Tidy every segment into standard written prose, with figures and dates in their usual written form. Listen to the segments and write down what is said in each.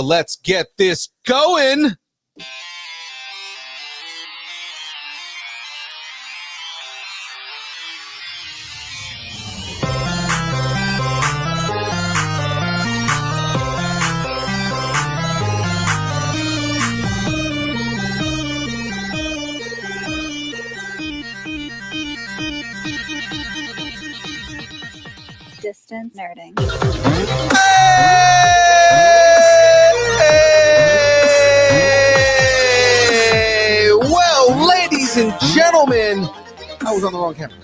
Let's get this going. Distance nerding. Hey! Well, ladies and gentlemen, I was on the wrong camera.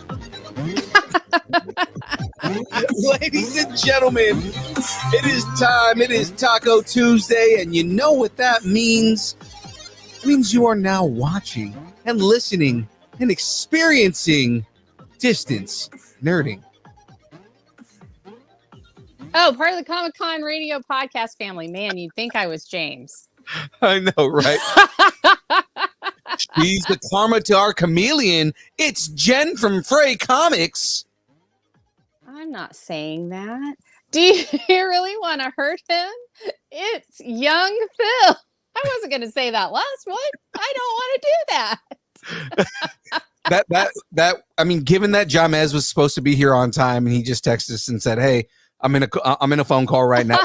Ladies and gentlemen, it is time. It is Taco Tuesday, and you know what that means? It means you are now watching and listening and experiencing Distance Nerding. Oh, part of the Comic-Con radio podcast family. Man, you'd think I was James. I know, right? She's the karma to our chameleon. It's Jenn from Frey Comics. I'm not saying that. Do you really want to hurt him? It's young Phil. I wasn't going to say that last one. I don't want to do that. I mean, given that Jahmez was supposed to be here on time and he just texted us and said, "Hey, I'm in a phone call right now,"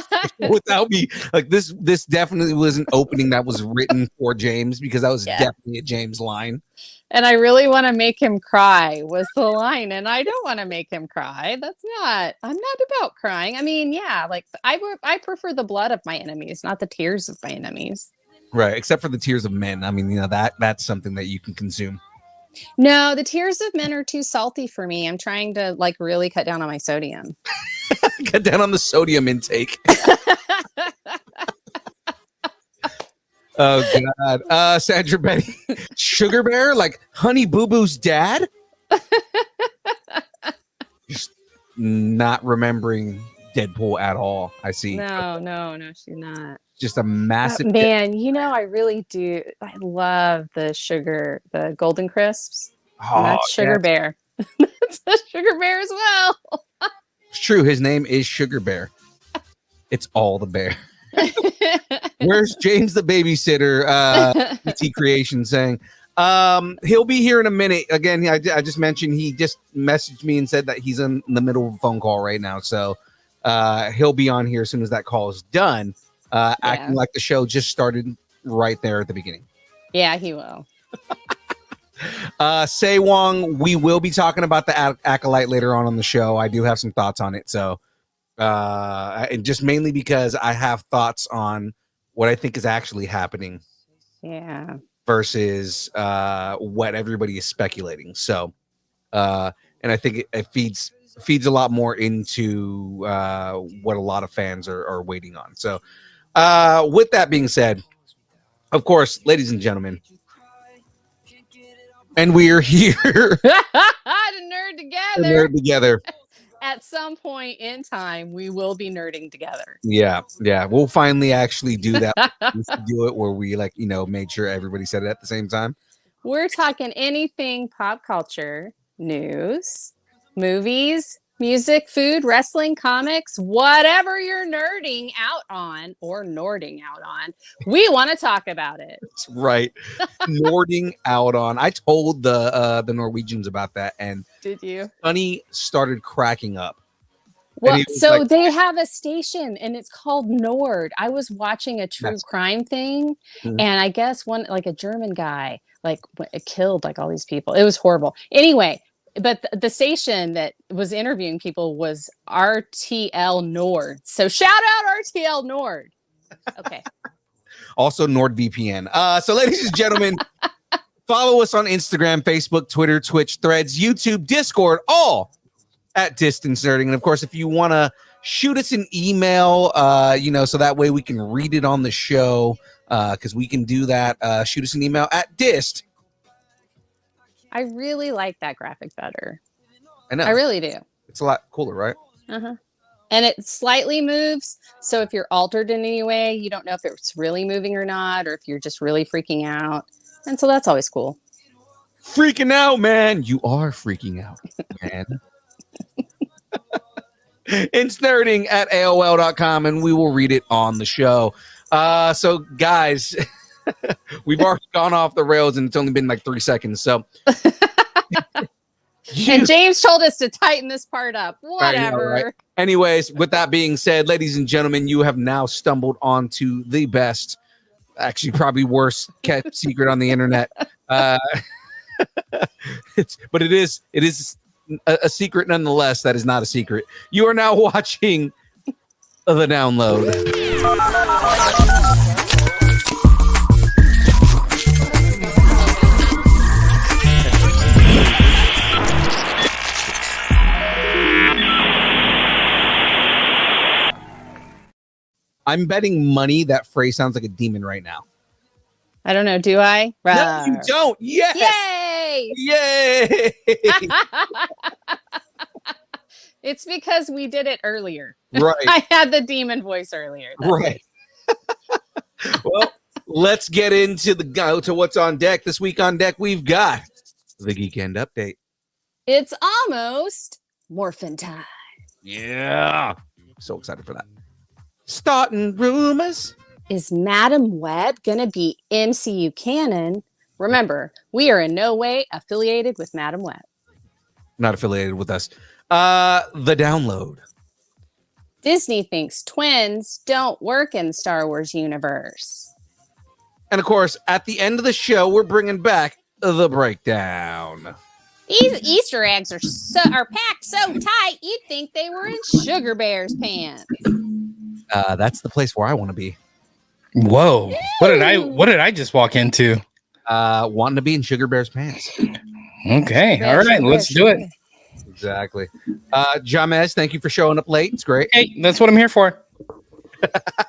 without me, like this definitely was an opening that was written for James, because that was definitely a James line. And I really want to make him cry was the line, and I don't want to make him cry. I'm not about crying. I mean, yeah, like I prefer the blood of my enemies, not the tears of my enemies. Right, except for the tears of men. I mean, you know, that's something that you can consume. No, the tears of men are too salty for me. I'm trying to like really cut down on my sodium. Cut down on the sodium intake. Oh God, Sandra Betty, Sugar Bear, like Honey Boo Boo's dad. Just not remembering Deadpool at all. I see. No, she's not. Just a massive man. You know, I really do. I love the Golden Crisps. Oh, that's Sugar Bear. That's a Sugar Bear as well. It's true. His name is Sugar Bear. It's all the bear. Where's James the babysitter? PT Creation saying he'll be here in a minute. Again, I just mentioned he just messaged me and said that he's in the middle of a phone call right now. So he'll be on here as soon as that call is done. Acting like the show just started right there at the beginning. Yeah, he will. Say Wong, we will be talking about the Acolyte later on the show. I do have some thoughts on it. So and just mainly because I have thoughts on what I think is actually happening. Yeah. Versus what everybody is speculating. So and I think it feeds a lot more into what a lot of fans are waiting on. So with that being said, of course, ladies and gentlemen, and we are here to nerd together. Nerd together. At some point in time, we will be nerding together. Yeah. We'll finally actually do that. We used to do it where we made sure everybody said it at the same time. We're talking anything pop culture, news, movies, music, food, wrestling, comics, whatever you're nerding out on or nording out on. We want to talk about it. That's right. Nording out on. I told the Norwegians about that, and did you? Sonny started cracking up. Well, so they have a station and it's called Nord. I was watching a true crime thing, and I guess a German guy killed all these people. It was horrible. Anyway, but the station that was interviewing people was RTL Nord. So shout out RTL Nord. Okay. Also NordVPN. So ladies and gentlemen, follow us on Instagram, Facebook, Twitter, Twitch, Threads, YouTube, Discord, all at Distance Nerding. And of course, if you want to shoot us an email, so that way we can read it on the show, because we can do that. Shoot us an email at dist. I really like that graphic better. I know. I really do. It's a lot cooler, right? Uh-huh. And it slightly moves. So if you're altered in any way, you don't know if it's really moving or not, or if you're just really freaking out. And so that's always cool. Freaking out, man. You are freaking out, man. It's nerding at AOL.com, and we will read it on the show. So guys, we've already gone off the rails and it's only been like 3 seconds. So and James told us to tighten this part up. Whatever. Know, right? Anyways, with that being said, ladies and gentlemen, you have now stumbled onto the best, actually probably worst kept secret on the internet. But it is a secret nonetheless. That is not a secret. You are now watching The Download. I'm betting money that Frey sounds like a demon right now. I don't know. Do I? No, you don't. Yay! Yay! It's because we did it earlier. Right. I had the demon voice earlier. That's right. Well, let's get into to what's on deck. This week on deck, we've got the Geekend Update. It's almost morphin' time. Yeah. So excited for that. Starting rumors. Is Madam Web going to be MCU canon? Remember, we are in no way affiliated with Madam Web. Not affiliated with us. The Download. Disney thinks twins don't work in the Star Wars universe. And of course, at the end of the show, we're bringing back the breakdown. These Easter eggs are packed so tight, you'd think they were in Sugar Bear's pants. That's the place where I want to be. Whoa! What did I just walk into? Wanting to be in Sugar Bear's pants. Okay, all right, let's do it. Exactly. Jahmez, thank you for showing up late. It's great. Hey, that's what I'm here for.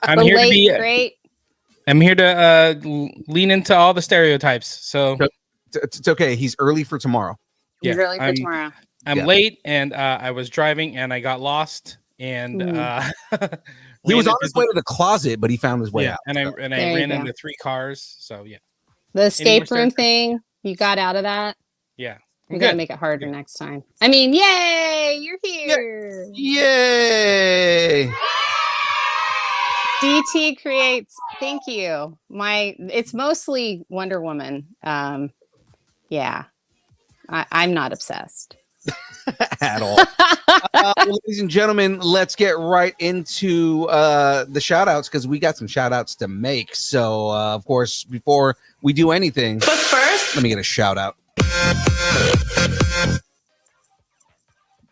I'm here to be great. I'm here to lean into all the stereotypes. So it's okay. He's early for tomorrow. Yeah, he's early for tomorrow. I'm late, and I was driving, and I got lost, and he was on his way to the closet, but he found his way out. And I ran into 3 cars. So yeah, the escape room thing. You got out of that. Yeah. We gotta make it harder next time. I mean, yay! You're here. Yay! DT creates. Thank you. It's mostly Wonder Woman. Yeah, I'm not obsessed at all. Ladies and gentlemen, let's get right into the shout outs because we got some shout outs to make. So, of course, before we do anything, but first, let me get a shout out.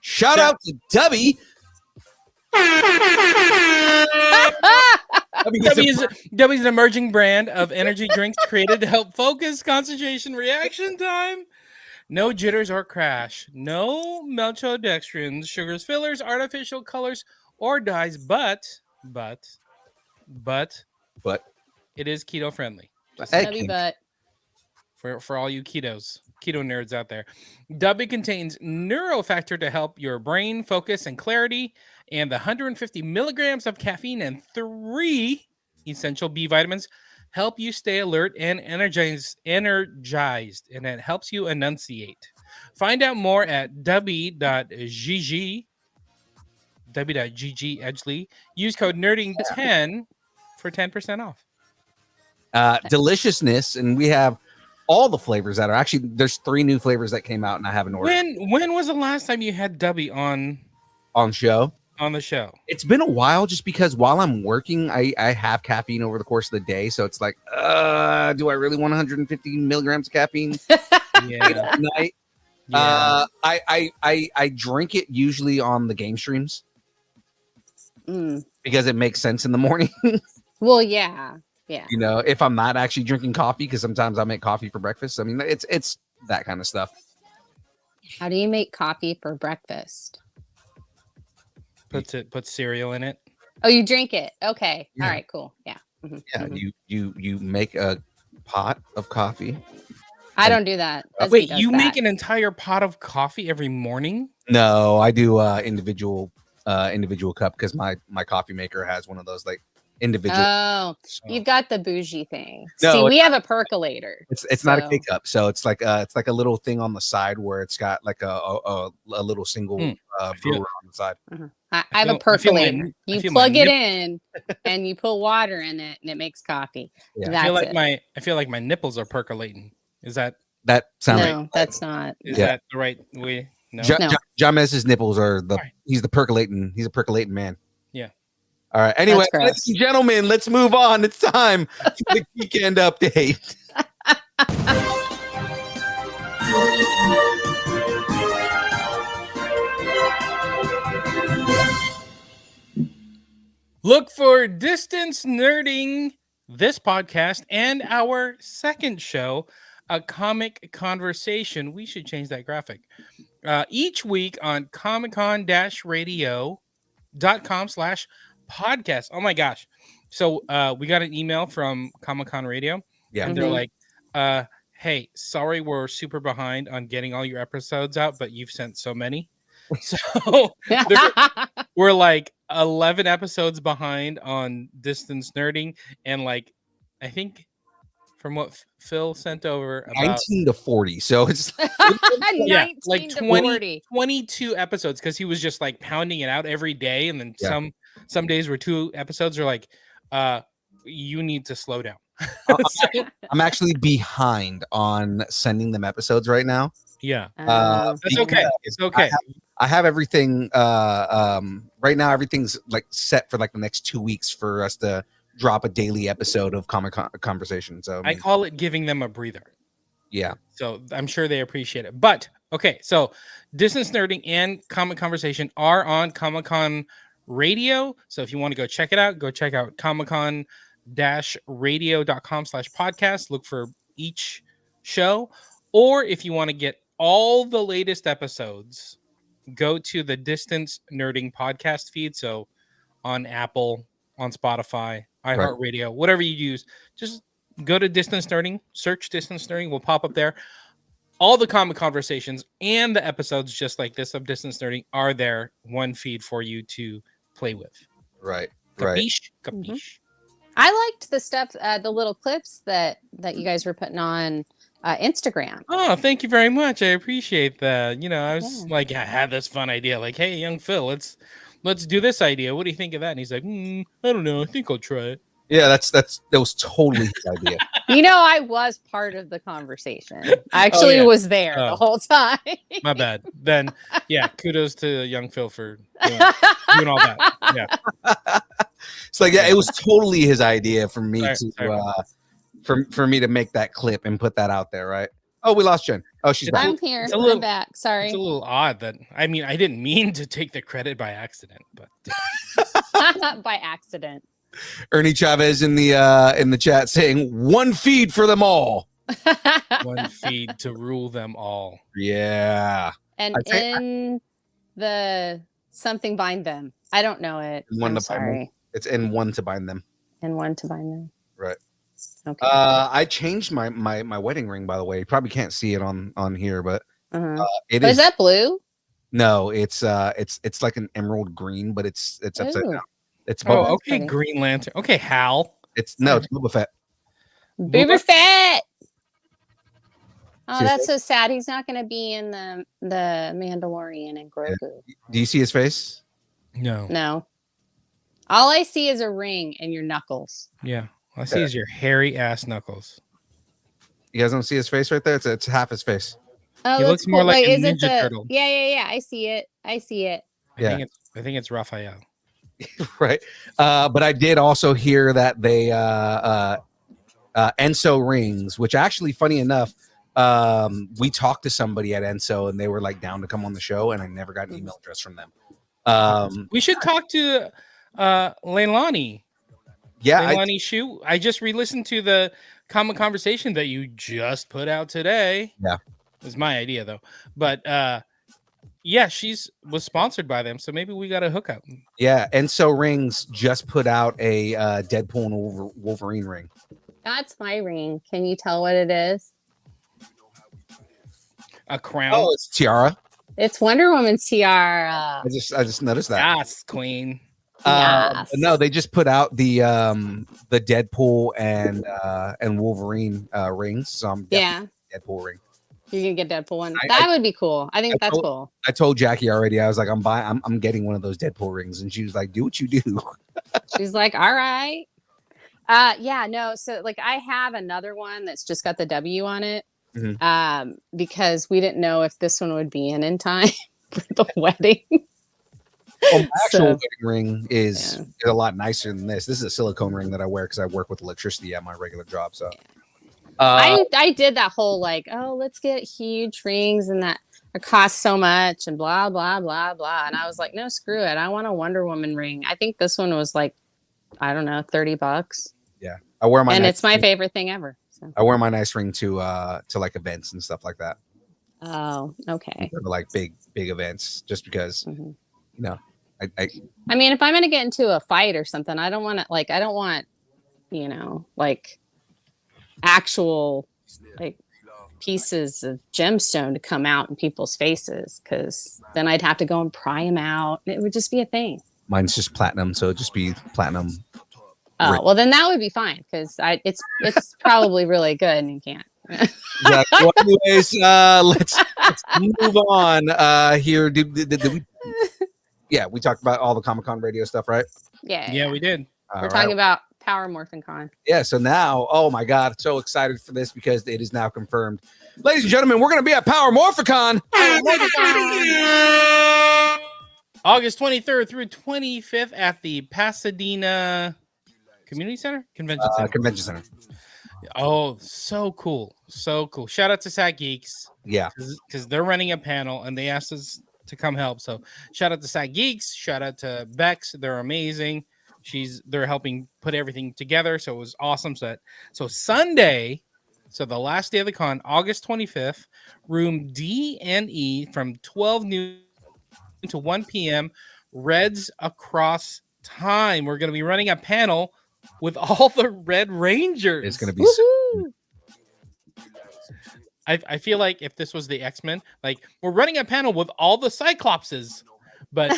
Shout out to Dubby. Dubby's an emerging brand of energy drinks created to help focus, concentration, reaction time. No jitters or crash. No maltodextrins, sugars, fillers, artificial colors, or dyes. But it is keto friendly. Dubby butt. For all you keto nerds out there. Dubby contains neurofactor to help your brain focus and clarity, and the 150 milligrams of caffeine and 3 essential B vitamins help you stay alert and energized, and it helps you enunciate. Find out more at dubby.gg Edgley. Use code nerding10 for 10% off. Deliciousness, and we have all the flavors that are actually there's 3 new flavors that came out and I haven't ordered. When was the last time you had Dubby on the show? It's been a while just because while I'm working, I have caffeine over the course of the day. So it's like, do I really want 150 milligrams of caffeine at night? Yeah. I drink it usually on the game streams because it makes sense in the morning. Well, yeah. Yeah. You know, if I'm not actually drinking coffee, because sometimes I make coffee for breakfast. I mean, it's that kind of stuff. How do you make coffee for breakfast? Put cereal in it. Oh, you drink it. Okay. Yeah. All right, cool. Yeah. Mm-hmm. Yeah. Mm-hmm. You make a pot of coffee. I don't do that. Wait, you make an entire pot of coffee every morning? No, I do individual cup because my coffee maker has one of those like individual. Oh, you've got the bougie thing. No, See, we have a percolator. It's not a K-cup, so it's like a little thing on the side where it's got like a little single brewer on the side. I have a percolator. You plug it in, and you put water in it, and it makes coffee. Yeah. I feel like my nipples are percolating. Is that sound no? right? That's not. Is that the right way? No. Jahmez's nipples are he's a percolating man. Yeah. All right. Anyway, ladies and gentlemen, let's move on. It's time for the weekend update. Look for Distance Nerding, this podcast, and our second show, A Comic Conversation. We should change that graphic. Each week on comiccon-radio.com/podcast. Oh my gosh. So we got an email from Comic Con Radio. Yeah. And they're like, hey, sorry we're super behind on getting all your episodes out, but you've sent so many. So we're like 11 episodes behind on Distance Nerding, and like I think from what Phil sent over, about 19 to 40. So it's like 22 episodes, because he was just like pounding it out every day, and then some days were 2 episodes. Are like, you need to slow down. I'm actually behind on sending them episodes right now. Yeah, that's okay. It's okay. I have everything right now. Everything's like set for like the next 2 weeks for us to drop a daily episode of Comic Conversation. So I call it giving them a breather. Yeah. So I'm sure they appreciate it. But okay, so Distance Nerding and Comic Conversation are on Comic Con Radio. So if you want to go check it out, go check out comiccon-radio.com/podcast. Look for each show. Or if you want to get all the latest episodes, go to the Distance Nerding podcast feed. So on Apple, on Spotify, iHeartRadio, whatever you use, just go to Distance Nerding, search Distance Nerding, will pop up there. All the Comic Conversations and the episodes just like this of Distance Nerding are there, one feed for you to play with. Right. Capiche? Mm-hmm. I liked the stuff, the little clips that you guys were putting on Instagram. Oh, thank you very much. I appreciate that. You know, I was like, I had this fun idea. Like, hey, young Phil, let's do this idea. What do you think of that? And he's like, I don't know. I think I'll try it. Yeah, that was totally his idea. You know, I was part of the conversation. I actually was there the whole time. My bad. Then, yeah, kudos to young Phil for doing all that. Yeah. It's like, it was totally his idea for me for me to make that clip and put that out there, right? Oh, we lost Jen. Oh, she's back. I'm here. I'm back. Sorry. It's a little odd that, I mean, I didn't mean to take the credit by accident, but by accident. Ernie Chavez in the chat saying one feed for them all. One feed to rule them all. Yeah. And in the something bind them. I don't know it. I'm sorry. It's in one to bind them. And one to bind them. Right. Okay. I changed my wedding ring, by the way. You probably can't see it on here, but is that blue? No, it's like an emerald green, but it's upside down. It's okay, Green Lantern. Okay, Hal. It's Boba Fett. Boba Fett. Oh, that's so sad. He's not going to be in the Mandalorian and Grogu. Yeah. Do you see his face? No. All I see is a ring and your knuckles. Yeah. All I see is your hairy ass knuckles. You guys don't see his face right there? It's half his face. Oh, he looks more like a Ninja Turtle. Yeah. I see it. I think it's Raphael. Right. But I did also hear that they Enso rings, which actually, funny enough, we talked to somebody at Enso and they were like down to come on the show, and I never got an email address from them. We should talk to Leilani. Yeah, Leilani Shu. I just re-listened to the Comic Conversation that you just put out today. Yeah, it was my idea though, but yeah, was sponsored by them, so maybe we got a hookup. Yeah, Enso Rings just put out a Deadpool and Wolverine ring. That's my ring. Can you tell what it is? A crown. Oh, it's tiara. It's Wonder Woman's tiara. I just noticed that. Yes, Queen. Yes. No, they just put out the Deadpool and Wolverine rings. So I'm Deadpool ring. You can get Deadpool one. That would be cool. I think that's cool. I told Jackie already. I was like, I'm getting one of those Deadpool rings, and she was like, "Do what you do." She's like, "All right." No. So like, I have another one that's just got the W on it, because we didn't know if this one would be in time for the wedding. Well, my actual wedding ring is a lot nicer than this. This is a silicone ring that I wear because I work with electricity at my regular job. So. I did that whole like, oh, let's get huge rings and that it costs so much and blah blah blah blah, and I was like, no, screw it, I want a Wonder Woman ring. I think this one was like, I don't know, $30. Yeah, I wear my and it's my favorite thing ever. So. I wear my nice ring to like events and stuff like that. Oh, okay. Like big events, just because you know. I mean, if I'm gonna get into a fight or something, I don't want like actual like pieces of gemstone to come out in people's faces, because then I'd have to go and pry them out. It would just be a thing. Mine's just platinum, so it'd just be platinum. Oh, well, then that would be fine, because it's probably really good and you can't. Yeah. Well, anyways, let's move on. Here, did we? Yeah, we talked about all the Comic-Con radio stuff, right? Yeah, we did. We're talking about Power Morphin Con. Yeah, so now, oh my God, so excited for this because it is now confirmed. Ladies and gentlemen, we're going to be at Power Morphicon. August 23rd through 25th at the Pasadena Community Center? Convention Center. Convention Center. Oh, so cool. So cool. Shout out to Sat Geeks. Yeah. Because they're running a panel and they asked us to come help. So shout out to Sat Geeks. Shout out to Bex. They're amazing. They're helping put everything together. So it was awesome. So Sunday, so the last day of the con, August 25th, room D and E from 12 noon to 1 p.m. Reds Across Time. We're going to be running a panel with all the Red Rangers. It's going to be I feel like if this was the Xmen, like we're running a panel with all the Cyclopses, but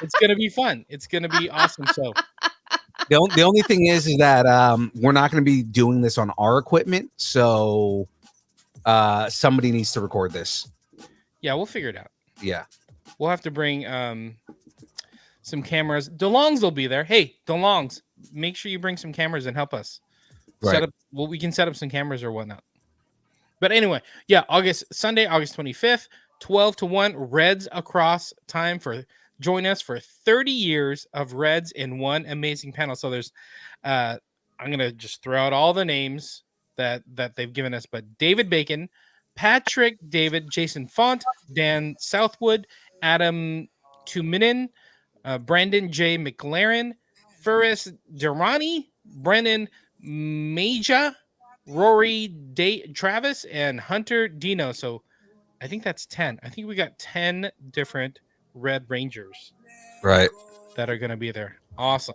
it's going to be fun. It's going to be awesome. So the only thing is that we're not going to be doing this on our equipment. So somebody needs to record this. Yeah, we'll figure it out. Yeah. We'll have to bring some cameras. DeLongs will be there. Hey, DeLongs, make sure you bring some cameras and help us set up. Well, we can set up some cameras or whatnot. But anyway, yeah, Sunday, August 25th, 12 to 1, Reds Across Time. Join us for 30 years of Reds in one amazing panel. So there's, I'm going to just throw out all the names that they've given us, but David Bacon, Patrick David, Jason Font, Dan Southwood, Adam Tuminin, Brandon J. McLaren, Ferris Durrani, Brennan Maja, Rory Travis, and Hunter Dino. So I think that's 10. I think we got 10 different Red Rangers that are going to be there. Awesome.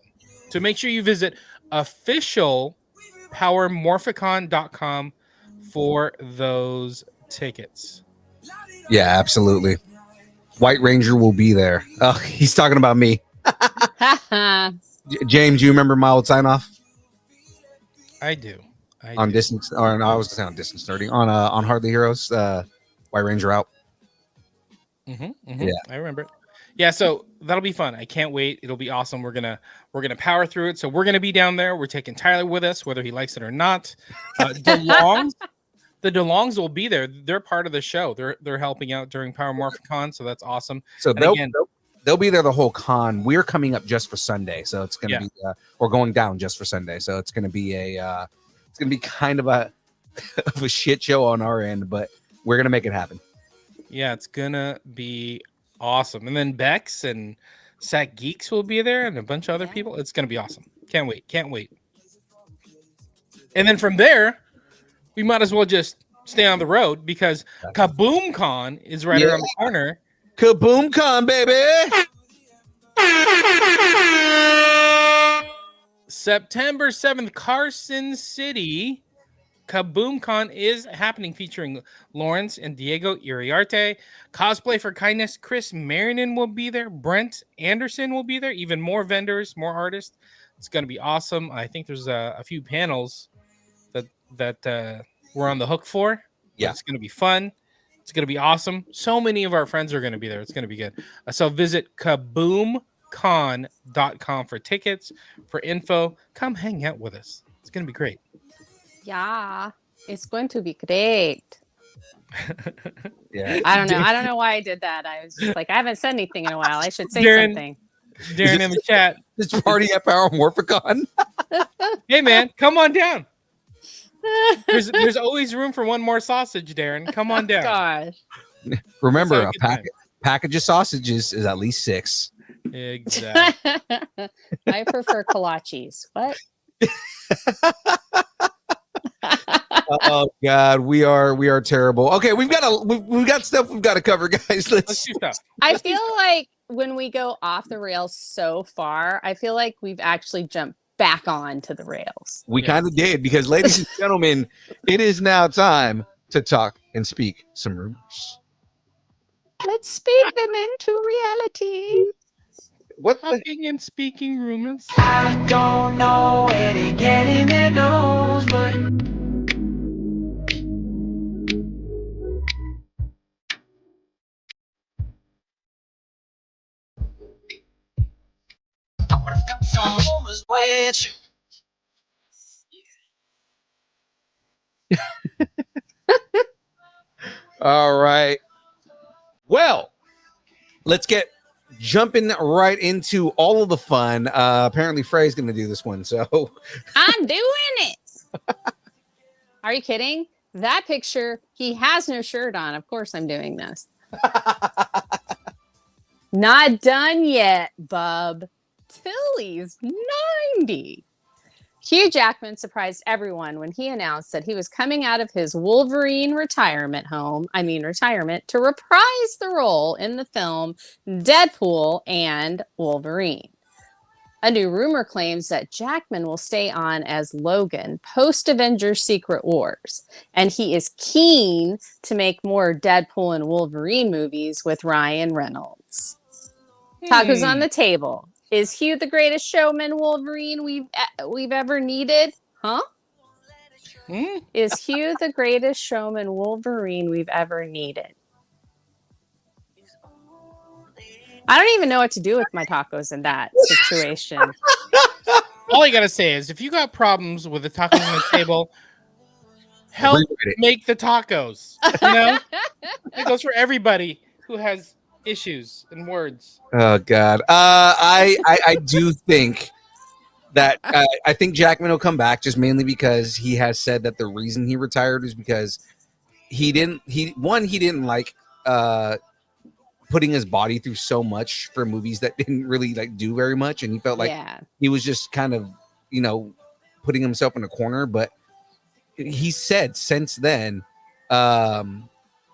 So make sure you visit official powermorphicon.com for those tickets. Yeah, absolutely. White Ranger will be there. Oh, he's talking about me. James, you remember my old sign off? I do. Distance, or no, I was going to say on Distance Nerding, on Hardly Heroes, White Ranger out. Yeah, I remember it. Yeah, so that'll be fun. I can't wait. It'll be awesome. We're gonna power through it. So we're gonna be down there. We're taking Tyler with us, whether he likes it or not. The DeLongs will be there. They're part of the show. They're helping out during Power Morphicon, so that's awesome. So they'll be there the whole con. We're coming up just for Sunday, so it's gonna be we're going down just for Sunday. So it's gonna be it's gonna be kind of a of a shit show on our end, but we're gonna make it happen. Yeah, it's gonna be awesome. And then Bex and Sat Geeks will be there and a bunch of other people. It's gonna be awesome. Can't wait. And then from there, we might as well just stay on the road because Kaboom Con is right around the corner. Kaboom Con, baby! September 7th, Carson City Kaboom Con is happening, featuring Lawrence and Diego Iriarte. Cosplay for Kindness, Chris Marinan will be there. Brent Anderson will be there. Even more vendors, more artists. It's going to be awesome. I think there's a few panels that we're on the hook for. Yeah. It's going to be fun. It's going to be awesome. So many of our friends are going to be there. It's going to be good. So visit kaboomcon.com for tickets, for info. Come hang out with us. It's going to be great. Yeah, it's going to be great. Yeah. I don't know why I did that. I was just like, I haven't said anything in a while. I should say something. Darren in the chat. This party at Power Morphicon. Hey, man, come on down. There's always room for one more sausage, Darren. Come on down. Gosh. Remember, a package of sausages is at least 6. Exactly. I prefer kolaches. What? Oh God, we are terrible. Okay, we've got stuff we've got to cover, guys. Let's do stuff. I feel like when we go off the rails so far, I feel like we've actually jumped back on to the rails. We kind of did, because, ladies and gentlemen, it is now time to talk and speak some rumors. Let's speak them into reality. What the? Talking and speaking rumors. I don't know where to get in their nose, but All right. Well, let's get jumping right into all of the fun. Apparently, Frey's going to do this one, so I'm doing it. Are you kidding? That picture, he has no shirt on. Of course, I'm doing this. Not done yet, bub. Tilly's 90. Hugh Jackman surprised everyone when he announced that he was coming out of his Wolverine retirement, to reprise the role in the film Deadpool and Wolverine. A new rumor claims that Jackman will stay on as Logan post Avengers Secret Wars, and he is keen to make more Deadpool and Wolverine movies with Ryan Reynolds. Tacos on the table. Is Hugh the greatest showman Wolverine we've ever needed? Huh? Is Hugh the greatest showman Wolverine we've ever needed? I don't even know what to do with my tacos in that situation. All I gotta say is, if you got problems with the tacos on the table, help make the tacos. You know, it goes for everybody who has issues and words. Oh God, I do think that I think Jackman will come back, just mainly because he has said that the reason he retired is because he didn't like putting his body through so much for movies that didn't really like do very much, and he felt like he was just kind of, you know, putting himself in a corner. But he said since then,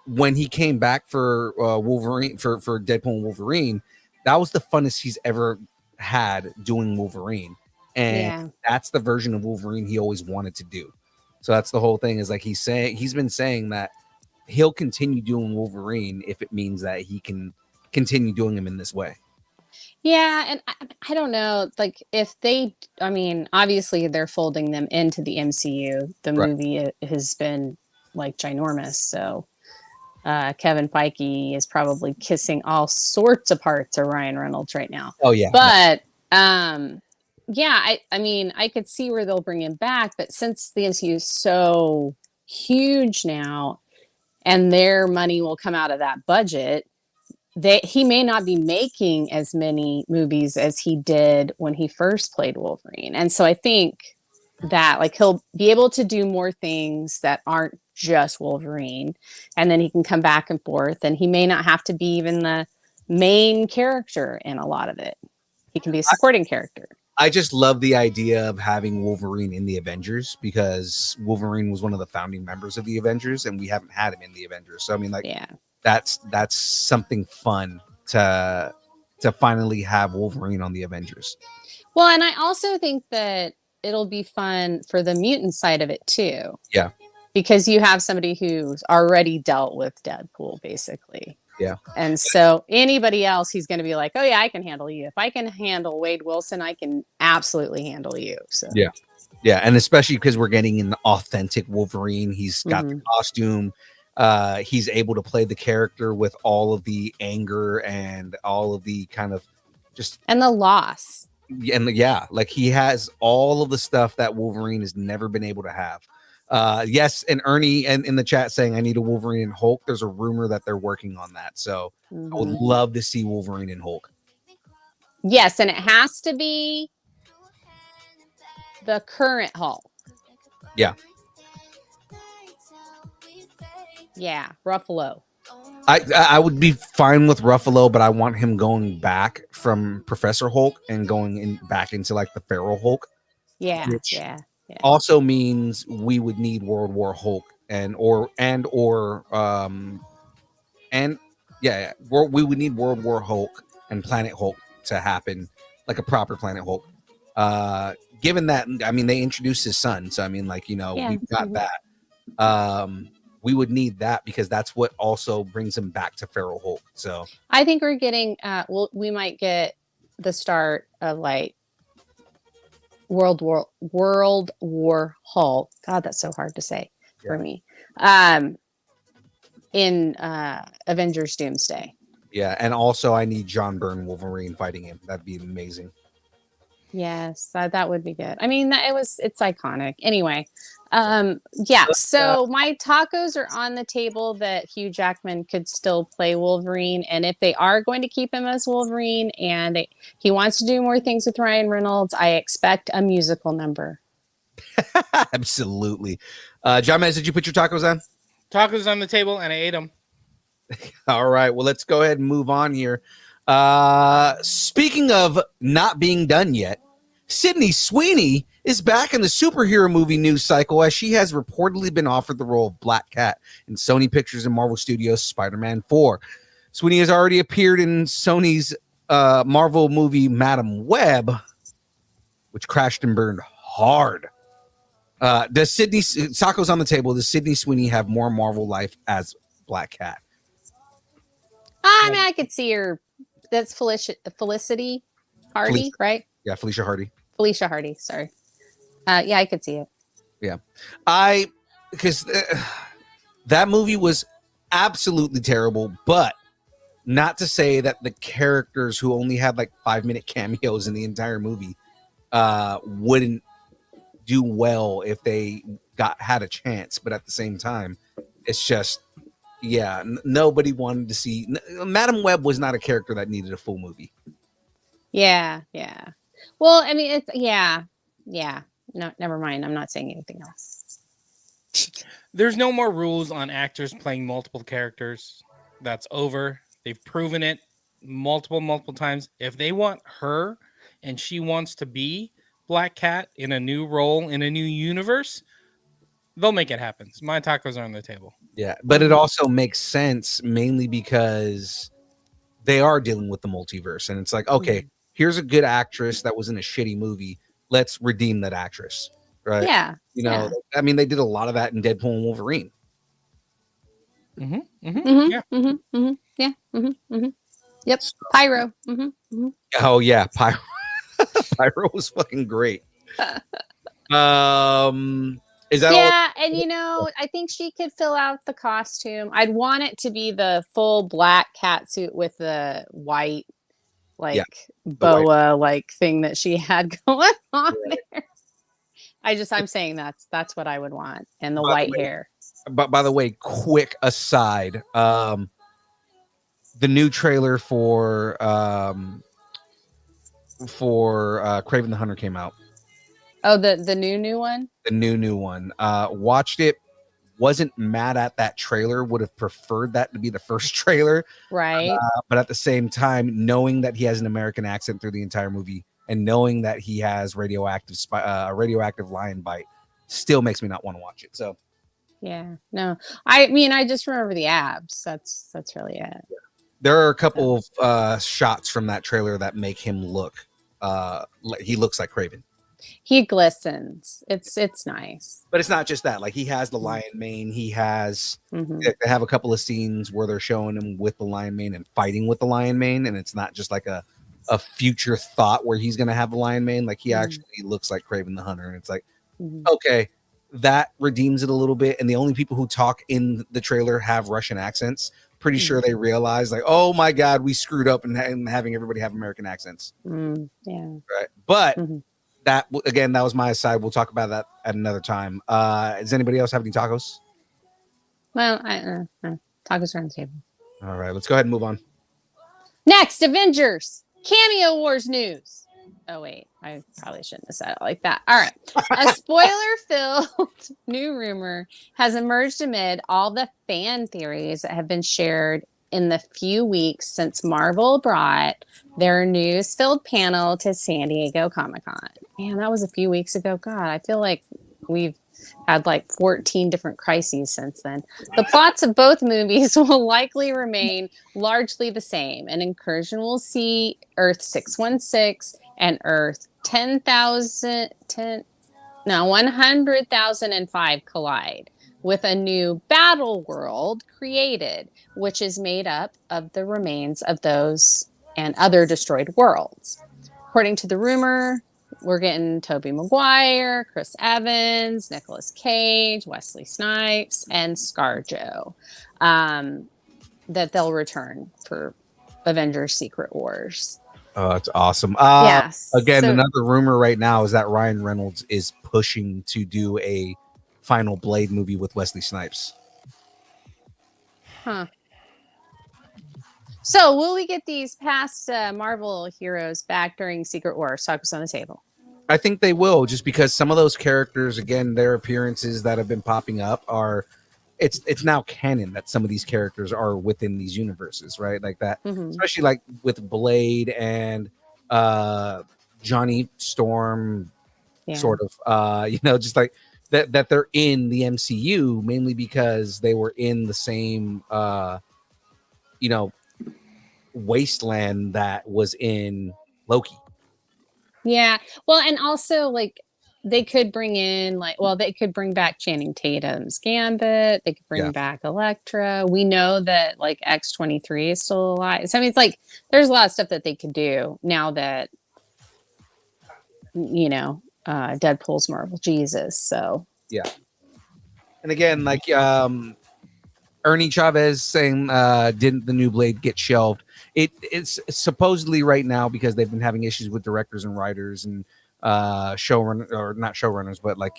when he came back for Wolverine, for Deadpool and Wolverine, that was the funnest he's ever had doing Wolverine, and that's the version of Wolverine he always wanted to do. So that's the whole thing, is like he's been saying that he'll continue doing Wolverine if it means that he can continue doing him in this way. Yeah, and I don't know, like if they, I mean, obviously they're folding them into the MCU. The movie has been like ginormous, so Kevin Feige is probably kissing all sorts of parts of Ryan Reynolds right now. Oh yeah, but yeah, I mean, I could see where they'll bring him back, but since the MCU is so huge now, and their money will come out of that budget, he may not be making as many movies as he did when he first played Wolverine. And so I think that like he'll be able to do more things that aren't just Wolverine, and then he can come back and forth, and he may not have to be even the main character in a lot of it. He can be a supporting character. I just love the idea of having Wolverine in the Avengers, because Wolverine was one of the founding members of the Avengers, and we haven't had him in the Avengers. So I mean, like, that's something fun to finally have Wolverine on the Avengers. Well, and I also think that it'll be fun for the mutant side of it too. Yeah. Because you have somebody who's already dealt with Deadpool, basically. Yeah. And so anybody else, he's going to be like, oh yeah, I can handle you. If I can handle Wade Wilson, I can absolutely handle you. So yeah. Yeah. And especially because we're getting an authentic Wolverine. He's got the costume. He's able to play the character with all of the anger and all of the kind of just and the loss. And yeah, like he has all of the stuff that Wolverine has never been able to have. Yes, and Ernie and in the chat saying I need a Wolverine and Hulk. There's a rumor that they're working on that. So I would love to see Wolverine and Hulk. Yes, and it has to be the current Hulk. Yeah. Yeah, Ruffalo. I would be fine with Ruffalo, but I want him going back from Professor Hulk and going back into like the Feral Hulk. Yeah, yeah. Also means we would need World War Hulk we would need World War Hulk and Planet Hulk to happen, like a proper Planet Hulk. Given that, I mean, they introduced his son, so I mean, like, we've got that. We would need that because that's what also brings him back to Feral Hulk. So I think we're getting we might get the start of like World War Hulk. God, that's so hard to say for me. In Avengers Doomsday. Yeah, and also I need John Byrne Wolverine fighting him. That'd be amazing. Yes, that would be good. I mean, it's iconic. Anyway, so my tacos are on the table that Hugh Jackman could still play Wolverine, and if they are going to keep him as Wolverine and he wants to do more things with Ryan Reynolds, I expect a musical number. Absolutely. Jahmez, did you put your tacos on? Tacos on the table, and I ate them. All right, well, let's go ahead and move on here. Speaking of not being done yet, Sydney Sweeney is back in the superhero movie news cycle as she has reportedly been offered the role of Black Cat in Sony Pictures and Marvel Studios' Spider-Man 4. Sweeney has already appeared in Sony's Marvel movie Madam Web, which crashed and burned hard. Does Sydney Sacco's on the table? Does Sydney Sweeney have more Marvel life as Black Cat? I mean, I could see her. That's Felicity Hardy, right? Yeah, Felicia Hardy. Felicia Hardy, sorry. Yeah, I could see it. Yeah. Because that movie was absolutely terrible, but not to say that the characters who only had like 5-minute cameos in the entire movie wouldn't do well if they had a chance. But at the same time, it's just, yeah, nobody wanted to see. Madam Web was not a character that needed a full movie. Yeah. Well, I mean, it's yeah. No, never mind. I'm not saying anything else. There's no more rules on actors playing multiple characters. That's over. They've proven it multiple times. If they want her and she wants to be Black Cat in a new role in a new universe, they'll make it happen. My tacos are on the table. Yeah, but it also makes sense mainly because they are dealing with the multiverse, and it's like, okay, here's a good actress that was in a shitty movie. Let's redeem that actress, right? Yeah. I mean, they did a lot of that in Deadpool and Wolverine. Yep. Pyro. Oh yeah, Pyro. Pyro was fucking great. Is that all? And I think she could fill out the costume. I'd want it to be the full black cat suit with the white boa thing that she had going on there. I'm saying that's what I would want, and the white hair. But by the way, quick aside, the new trailer for Kraven the Hunter came out. Oh, the new one? The new one. Watched it. Wasn't mad at that trailer. Would have preferred that to be the first trailer. Right. But at the same time, knowing that he has an American accent through the entire movie and knowing that he has radioactive lion bite still makes me not want to watch it. So yeah, no, I mean, I just remember the abs. That's really it. There are a couple of shots from that trailer that make him look he looks like Kraven. He glistens. It's nice. But it's not just that. Like he has the lion mane. He has. Mhm. They have a couple of scenes where they're showing him with the lion mane and fighting with the lion mane, and it's not just like a future thought where he's gonna have the lion mane. Like he actually looks like Kraven the Hunter, and it's like, okay, that redeems it a little bit. And the only people who talk in the trailer have Russian accents. Pretty sure they realize, like, oh my god, we screwed up and having everybody have American accents. Yeah. Right, but. That again, that was my aside. We'll talk about that at another time. Does anybody else have any tacos? Well, tacos are on the table. All right, let's go ahead and move on. Next, Avengers Cameo Wars news. Oh wait, I probably shouldn't have said it like that. All right, a spoiler-filled new rumor has emerged amid all the fan theories that have been shared in the few weeks since Marvel brought their news-filled panel to San Diego Comic-Con. Man, that was a few weeks ago. God, I feel like we've had like 14 different crises since then. The plots of both movies will likely remain largely the same. An incursion will see Earth 616 and Earth 100,005 collide, with a new battle world created, which is made up of the remains of those and other destroyed worlds. According to the rumor, we're getting Tobey Maguire, Chris Evans, Nicolas Cage, Wesley Snipes, and ScarJo that they'll return for Avengers Secret Wars. Oh, that's awesome. Yes. Again, another rumor right now is that Ryan Reynolds is pushing to do a final Blade movie with Wesley Snipes. Huh. So will we get these past Marvel heroes back during Secret Wars? Tacos on the table. I think they will, just because some of those characters, again, their appearances that have been popping up are it's now canon that some of these characters are within these universes, right? Like that, especially like with Blade and Johnny Storm, sort of, just like that they're in the MCU mainly because they were in the same wasteland that was in Loki. Yeah. Well, and also like they could bring in they could bring back Channing Tatum's Gambit. They could bring back Elektra. We know that like X-23 is still alive. So I mean, it's like there's a lot of stuff that they could do now that Deadpool's Marvel Jesus. So yeah. And again, like Ernie Chavez saying, didn't the new Blade get shelved? It's supposedly right now because they've been having issues with directors and writers and showrunners, or not showrunners, but like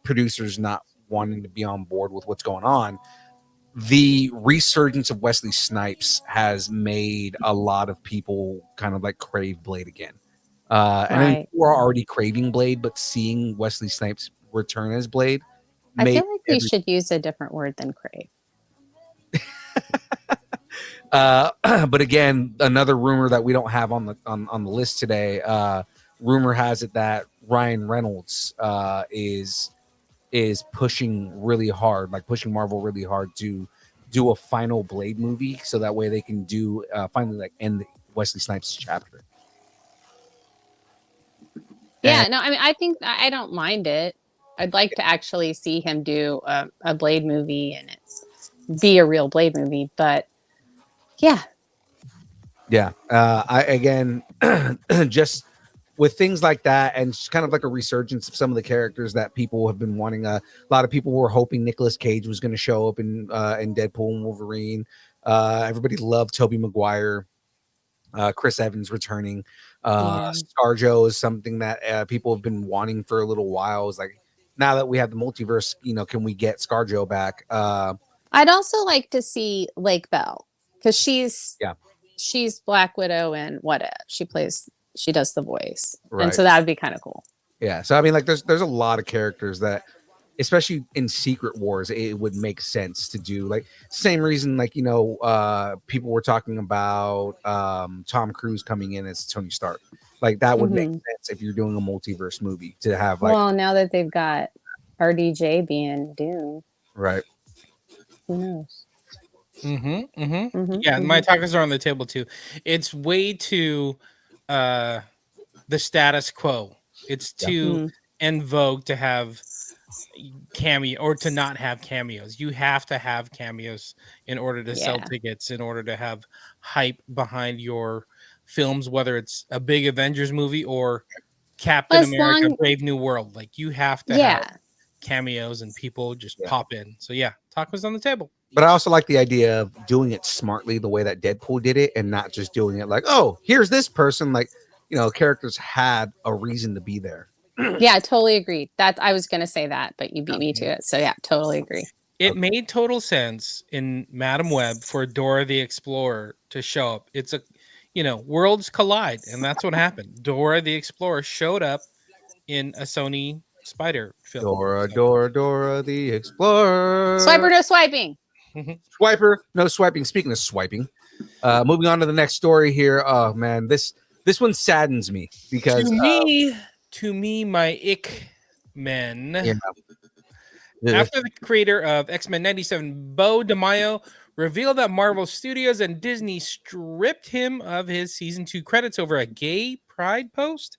producers not wanting to be on board with what's going on. The resurgence of Wesley Snipes has made a lot of people kind of like crave Blade again. And then people are already craving Blade, but seeing Wesley Snipes return as Blade, I feel like we should use a different word than crave. But again, another rumor that we don't have on the list today. Rumor has it that Ryan Reynolds is pushing really hard, like pushing Marvel really hard to do a final Blade movie, so that way they can do finally like end Wesley Snipes' chapter. Yeah, no, I mean, I think I don't mind it. I'd like to actually see him do a Blade movie and it be a real Blade movie, but yeah. I again just with things like that, and it's kind of like a resurgence of some of the characters that people have been wanting. A lot of people were hoping Nicolas Cage was going to show up in Deadpool and Wolverine. Everybody loved Tobey Maguire. Chris Evans returning. ScarJo is something that people have been wanting for a little while. It's like, now that we have the multiverse, can we get ScarJo back? I'd also like to see Lake Bell, because she's Black Widow and What If. She does the voice. Right. And so that would be kind of cool. Yeah. So I mean, like there's a lot of characters that, especially in Secret Wars, it would make sense to do. Like same reason, like people were talking about Tom Cruise coming in as Tony Stark. Like that would make sense if you're doing a multiverse movie to have like. Well, now that they've got RDJ being Doom, right? Who knows? Yeah, my tacos are on the table too. It's way too the status quo. It's Yeah. too en vogue to have cameo or to not have cameos. You have to have cameos in order to sell tickets, in order to have hype behind your films, whether it's a big Avengers movie or Captain America Brave New World. Like, you have to have cameos and people just pop in. So yeah, tacos on the table. But I also like the idea of doing it smartly, the way that Deadpool did it, and not just doing it like, oh, here's this person. Like, you know, characters had a reason to be there. Yeah, totally agree. That I was going to say that, but you beat me to it. So yeah, totally agree. It made total sense in Madam Web for Dora the Explorer to show up. It's a, you know, worlds collide, and that's what happened. Dora the Explorer showed up in a Sony Spider film. Dora the Explorer. Swiper, no swiping. Swiper, no swiping. Speaking of swiping, moving on to the next story here. Oh man, this one saddens me because to me, my Xmen. Yeah. After the creator of Xmen 97, Beau DeMayo, revealed that Marvel Studios and Disney stripped him of his season 2 credits over a gay pride post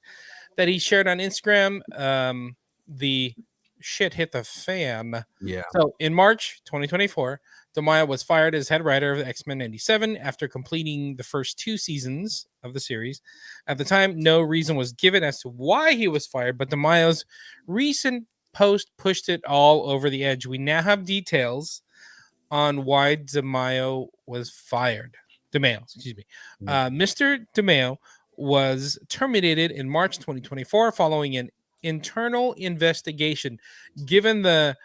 that he shared on Instagram. The shit hit the fan. Yeah. So in March 2024, DeMayo was fired as head writer of Xmen 97 after completing the first 2 seasons of the series. At the time, no reason was given as to why he was fired, but DeMayo's recent post pushed it all over the edge. We now have details on why DeMayo was fired. DeMayo, excuse me. Mr. DeMayo was terminated in March 2024 following an internal investigation. Given the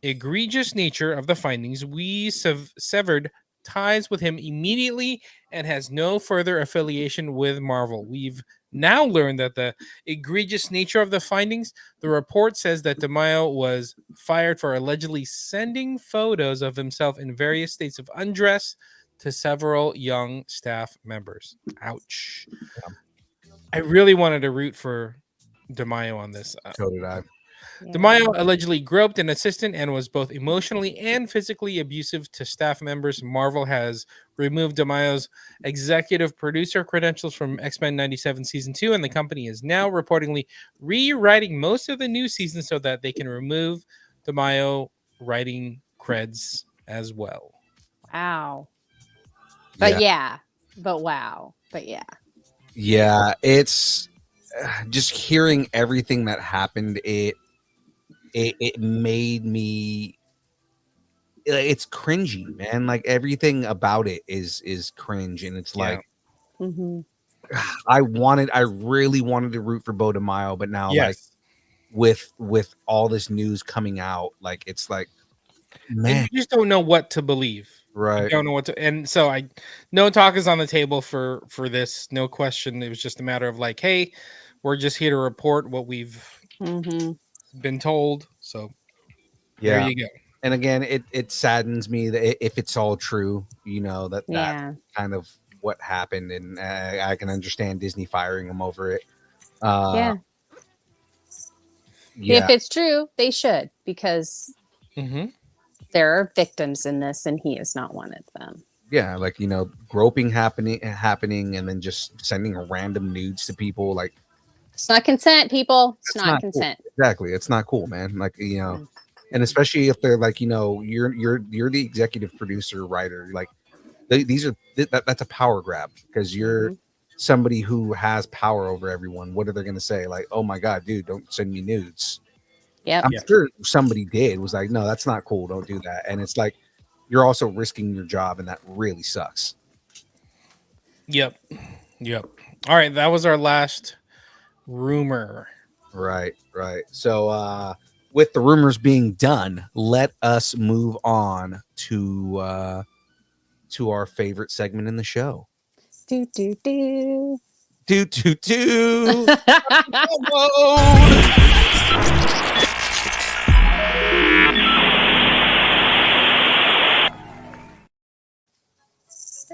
egregious nature of the findings, we severed ties with him immediately and has no further affiliation with Marvel. We've now learned that the egregious nature of the findings, the report says that DeMayo was fired for allegedly sending photos of himself in various states of undress to several young staff members. Ouch. Yeah. I really wanted to root for DeMayo on this. So did I. DeMayo allegedly groped an assistant and was both emotionally and physically abusive to staff members. Marvel has removed DeMayo's executive producer credentials from X-Men 97 Season 2, and the company is now reportedly rewriting most of the new season so that they can remove DeMayo writing creds as well. Wow. But wow. But yeah. Yeah, it's just hearing everything that happened. It made me, it's cringy, man. Like everything about it is cringe, and it's like I really wanted to root for Beau DeMayo, but now like with all this news coming out, like it's like, man, and you just don't know what to believe. Right. You don't know what to, and so no talk is on the table for this, no question. It was just a matter of like, hey, we're just here to report what we've been told. So there you go. And again, it saddens me that if it's all true, you know, that's kind of what happened, and I can understand Disney firing him over it. If it's true, they should, because there are victims in this, and he is not one of them. Yeah, like, you know, groping happening, and then just sending random nudes to people, like. It's not consent, people. It's not consent. Cool. Exactly. It's not cool, man. Like, you know, and especially if they're like, you know, you're the executive producer, writer. Like, that's a power grab, because you're somebody who has power over everyone. What are they going to say? Like, oh my God, dude, don't send me nudes. Yeah, I'm sure somebody was like, no, that's not cool. Don't do that. And it's like, you're also risking your job, and that really sucks. Yep. All right, that was our last rumor. Right. So with the rumors being done, let us move on to our favorite segment in the show. Do do do. Do do do.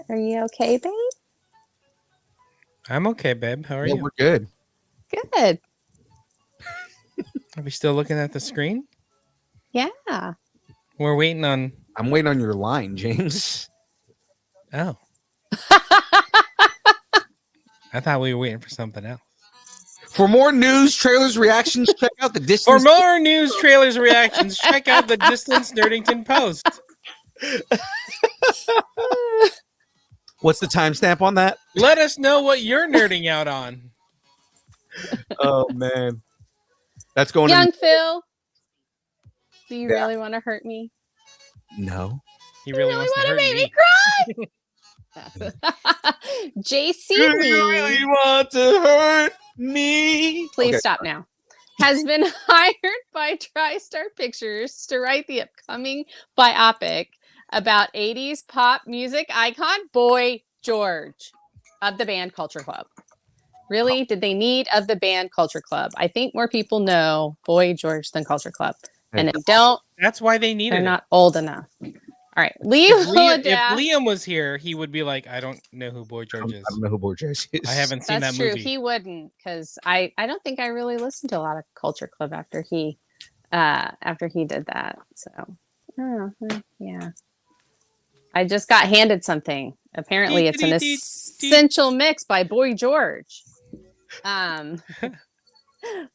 Are you okay, babe? I'm okay, babe. How are you? We're good. Good. Are we still looking at the screen? Yeah. We're waiting on. I'm waiting on your line, James. Oh. I thought we were waiting for something else. For more news, trailers, reactions, check out the For distance. more news, trailers, reactions, check out the Distance Nerdington post. What's the timestamp on that? Let us know what you're nerding out on. Oh man, that's going. Young Phil, do you really want to hurt me? No. He really wants to hurt make me. me cry. JC Do you Lee, really want to hurt me? please Okay. stop now. Has been hired by TriStar Pictures to write the upcoming biopic about 80s pop music icon Boy George of the band Culture Club. Really? Did they need of the band Culture Club? I think more people know Boy George than Culture Club. And if they don't, That's why they needed they're it. not old enough. All right. Lee If will Liam, if adapt. Liam was here, he would be like, I don't know who Boy George is. I don't know who Boy George is. I haven't seen That's that true. movie. He wouldn't, because I don't think I really listened to a lot of Culture Club after he did that. So yeah. I just got handed something. Apparently it's an essential mix by Boy George.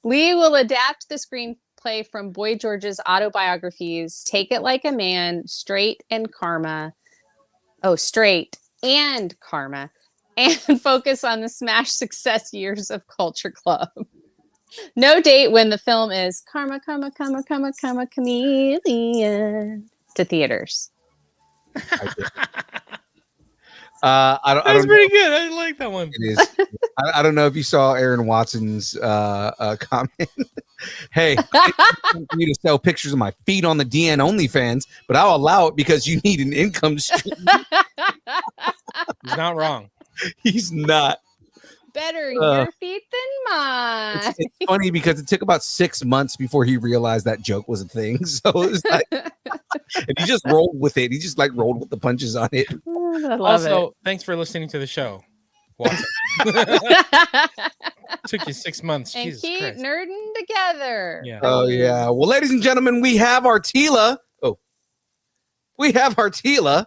Lee will adapt the screenplay from Boy George's autobiographies, Take It Like a Man, Straight and Karma, and focus on the smash success years of Culture Club. No date when the film is Karma, Chameleon to theaters. I don't That's know. pretty good. I like that one. It is. I don't know if you saw Aaron Watson's comment. Hey, I don't need to sell pictures of my feet on the DN OnlyFans, but I'll allow it because you need an income stream. He's not wrong. He's not. Better your feet than mine. It's funny because it took about 6 months before he realized that joke was a thing. So it was like, and he just rolled with it. He just like rolled with the punches on it. I love Also, thanks for listening to the show, Watson. it. Took you 6 months. And Jesus keep Christ. nerding together. Yeah. Oh yeah. Well, ladies and gentlemen, we have our Teela. Oh, we have our Teela.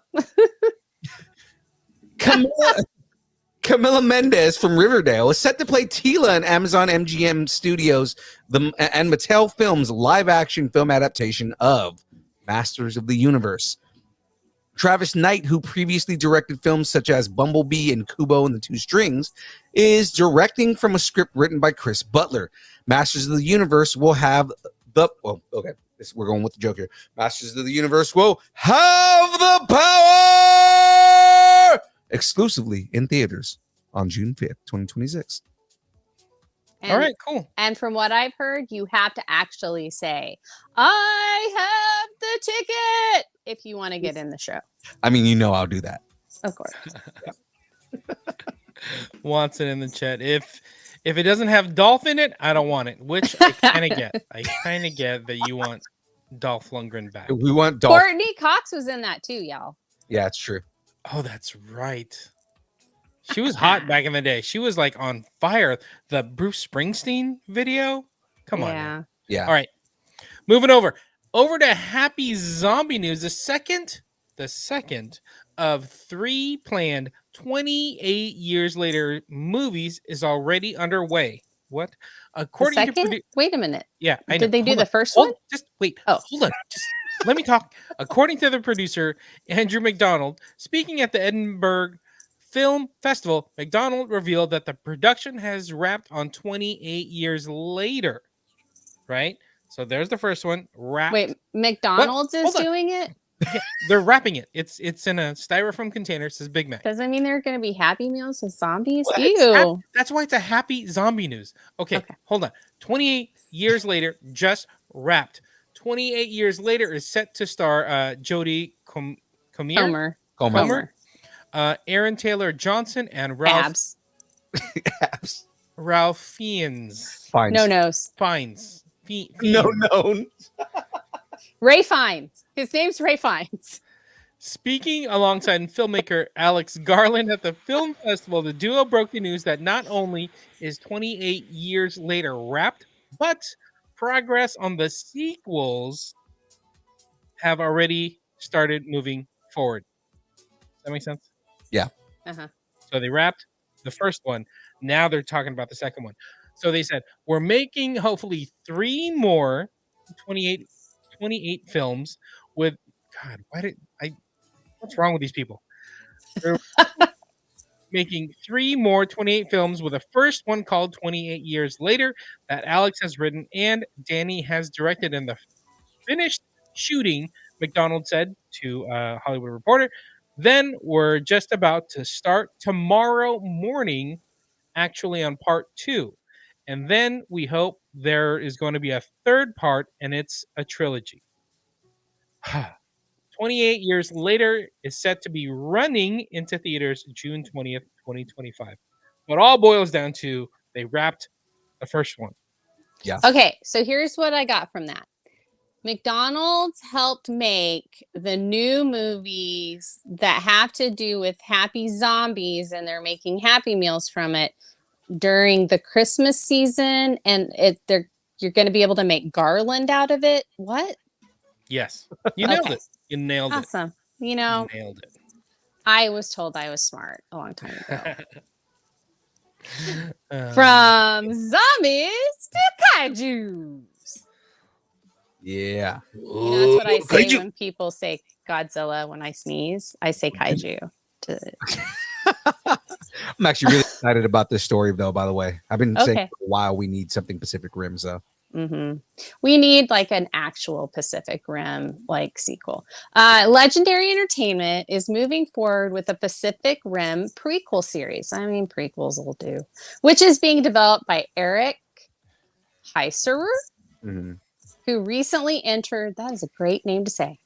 Camila Mendez from Riverdale is set to play Teela in Amazon MGM Studios and Mattel Films live-action film adaptation of Masters of the Universe. Travis Knight, who previously directed films such as Bumblebee and Kubo and the Two Strings, is directing from a script written by Chris Butler. Masters of the Universe will have the... Well, okay, we're going with the joke here. Masters of the Universe will have the power! Exclusively in theaters on June 5th, 2026. And, All right, cool. And from what I've heard, you have to actually say, I have the ticket if you want to get in the show. I mean, you know I'll do that. Of course. Watson in the chat. If it doesn't have Dolph in it, I don't want it, which I kind of get. I kind of get that you want Dolph Lundgren back. We want Dolph. Courtney Cox was in that too, y'all. Yeah, it's true. Oh, that's right. She was hot back in the day. She was like on fire. The Bruce Springsteen video. Come on. Yeah. Yeah. All right. Moving over to happy zombie news. The second of 3 planned 28 years later movies is already underway. What? According to Wait a minute. yeah, I know. Did they do Hold the on. first Hold- one? Just wait. Oh. Hold on. Just let me talk. According to the producer Andrew McDonald, speaking at the Edinburgh Film Festival, McDonald revealed that the production has wrapped on 28 years later. Right? So there's the first one. Wrapped. Wait, McDonald's is Hold on. doing it? Yeah, they're wrapping it. It's in a styrofoam container. It says Big Mac. Does that mean there are going to be Happy Meals with zombies? Well, Ew. that's why it's a happy zombie news. Okay, hold on. 28 years later, just wrapped. 28 years later is set to star Jodie Comer, Aaron Taylor Johnson, and Abs. Ralph Fiennes. Fines. No. Fiennes. No. Ray Fiennes. His name's Ray Fiennes. Speaking alongside filmmaker Alex Garland at the film festival, the duo broke the news that not only is 28 years later wrapped, but progress on the sequels have already started moving forward. Does that make sense? Yeah. Uh-huh. So they wrapped the first one. Now they're talking about the second one. So they said, we're making hopefully 3 more 28 films with God, what's wrong with these people? They're making 3 more 28 films with a first one called 28 Years Later that Alex has written and Danny has directed in the finished shooting, McDonald said to Hollywood Reporter. Then we're just about to start tomorrow morning, actually on part 2. And then we hope there is going to be a third part, and it's a trilogy. 28 Years Later is set to be running into theaters June 20th, 2025. So it all boils down to they wrapped the first one. Yeah. Okay, so here's what I got from that. McDonald's helped make the new movies that have to do with happy zombies, and they're making Happy Meals from it during the Christmas season, and you're going to be able to make garland out of it. What? Yes. You nailed Okay. it. You nailed it. Awesome. You You know, nailed it. I was told I was smart a long time ago. Um, From zombies to kaijus. Yeah. You know, that's what I say Kaiju. when people say Godzilla when I sneeze. I say kaiju. I'm actually really excited about this story, though, by the way. I've been saying Okay. for a while we need something Pacific Rim, so. We need like an actual Pacific Rim like sequel. Legendary Entertainment is moving forward with a Pacific Rim prequel series. I mean, prequels will do, which is being developed by Eric Heiserer, who recently entered, that is a great name to say,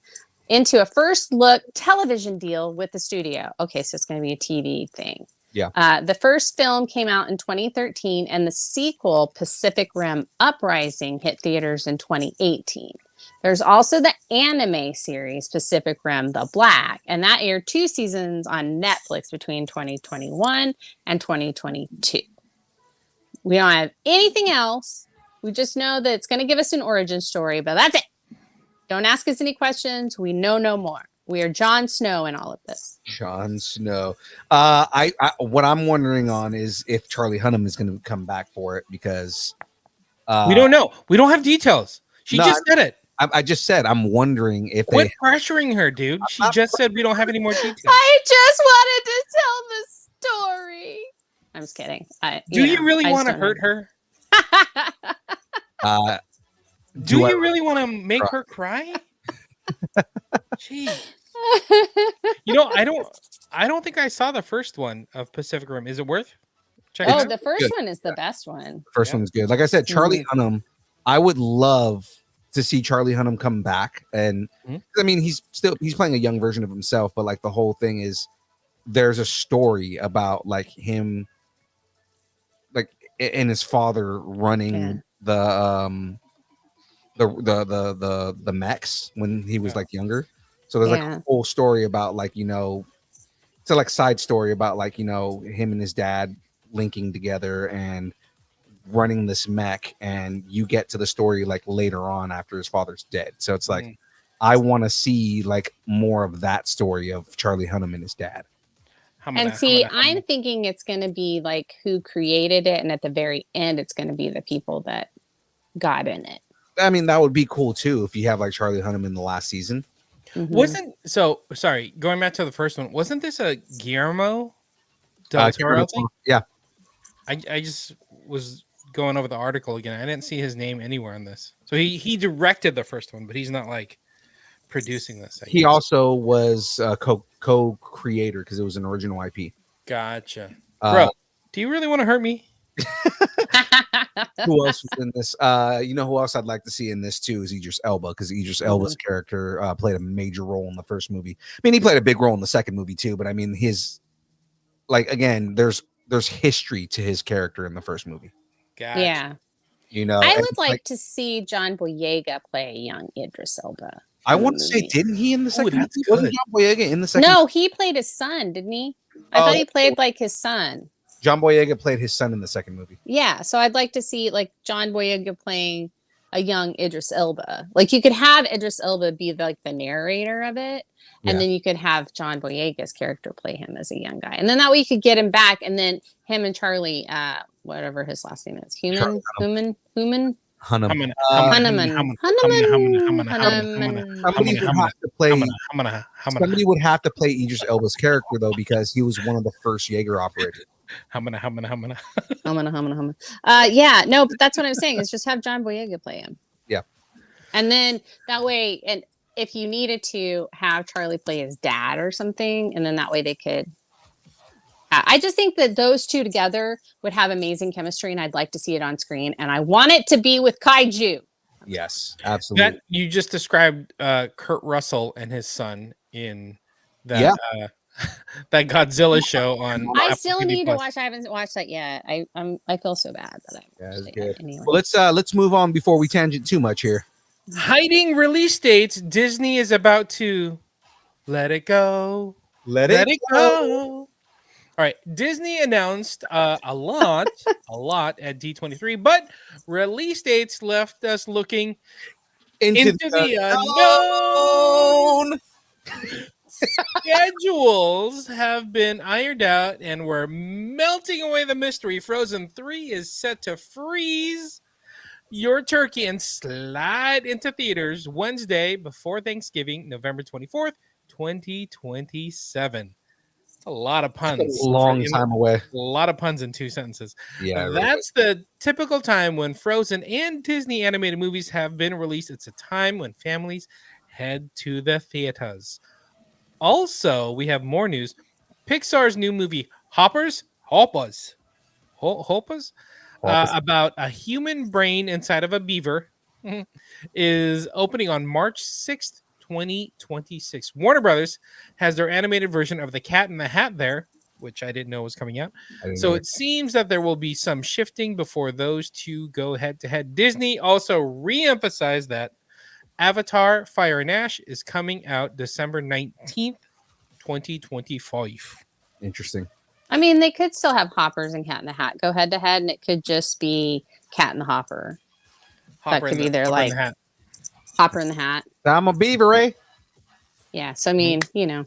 into a first look television deal with the studio. Okay, so it's going to be a TV thing. Yeah. The first film came out in 2013, and the sequel, Pacific Rim Uprising, hit theaters in 2018. There's also the anime series, Pacific Rim The Black, and that aired 2 seasons on Netflix between 2021 and 2022. We don't have anything else. We just know that it's going to give us an origin story, but that's it. Don't ask us any questions. We know no more. We are Jon Snow in all of this. Jon Snow. I what I'm wondering on is if Charlie Hunnam is going to come back for it, because we don't know. We don't have details. She No, just said it. I just said I'm wondering if Quit they. pressuring her, dude. She just said we don't have any more details. I just wanted to tell the story. I'm just kidding. Do you really want to hurt her? Do you really want to make her cry? Jeez. You know, I don't think I saw the first one of Pacific Rim. Is it worth checking out? The first Good. one is the best one. The first one's good. Like I said, Charlie Hunnam. I would love to see Charlie Hunnam come back, and I mean, he's playing a young version of himself, but like the whole thing is, there's a story about like him, like and his father running the mechs when he was like younger. So there's like a whole story about like, you know, it's a like side story about like, you know, him and his dad linking together and running this mech, and you get to the story like later on after his father's dead. So it's like I want to see like more of that story of Charlie Hunnam and his dad. I'm thinking it's going to be like who created it, and at the very end it's going to be the people that got in it. I mean, that would be cool too if you have like Charlie Hunnam in the last season. Sorry, going back to the first one, wasn't this a Guillermo del Toro thing? Yeah. I just was going over the article again. I didn't see his name anywhere in this. So he directed the first one, but he's not like producing this. He also was a co-creator because it was an original IP. Gotcha. Bro, do you really want to hurt me? Who else was in this? You know who else I'd like to see in this too is Idris Elba, because Idris Elba's character played a major role in the first movie. I mean, he played a big role in the second movie too, but I mean, his like again, there's history to his character in the first movie. Gotcha. Yeah, you know, I would like to see John Boyega play a young Idris Elba. I want to say, didn't he in the second movie? Wasn't John Boyega in the second? No, he played his son, didn't he? I thought he played like his son. John Boyega played his son in the second movie. Yeah, so I'd like to see like John Boyega playing a young Idris Elba. Like you could have Idris Elba be like the narrator of it, and then you could have John Boyega's character play him as a young guy, and then that way you could get him back, and then him and Charlie whatever his last name is. Charlie Human. Hunnam. Hunneman. Somebody would have to play Idris Elba's character though, because he was one of the first Jaeger operators. Yeah, no, but that's what I'm saying. Is just have John Boyega play him. Yeah, and then that way, and if you needed to have Charlie play his dad or something, and then that way they could. I just think that those two together would have amazing chemistry, and I'd like to see it on screen. And I want it to be with kaiju. Yes, absolutely. That you just described Kurt Russell and his son in that that Godzilla show on. I Apple still TV need Plus. to watch. I haven't watched that yet. I feel so bad that That's I good. anyway. Well, let's move on before we tangent too much here. Hiding release dates, Disney is about to let it go. Let Let it go. All right, Disney announced a lot at D23, but release dates left us looking into the unknown. Schedules have been ironed out, and we're melting away the mystery. Frozen 3 is set to freeze your turkey and slide into theaters Wednesday before Thanksgiving, November 24th, 2027. A lot of puns. A long time away. A lot of puns in 2 sentences. Yeah, That's the typical time when Frozen and Disney animated movies have been released. It's a time when families head to the theaters. Also, we have more news. Pixar's new movie, Hoppers, about a human brain inside of a beaver, is opening on March 6th. 2026. Warner Brothers has their animated version of The Cat in the Hat there, which I didn't know was coming out. So it seems that there will be some shifting before those two go head to head. Disney also re-emphasized that Avatar Fire and Ash is coming out December 19th, 2025. Interesting. I mean, they could still have Hoppers and Cat in the Hat go head to head, and it could just be Cat in the Hopper. That could be their like Hopper in the Hat. I'm a beaver, eh? Yeah, so I mean, you know.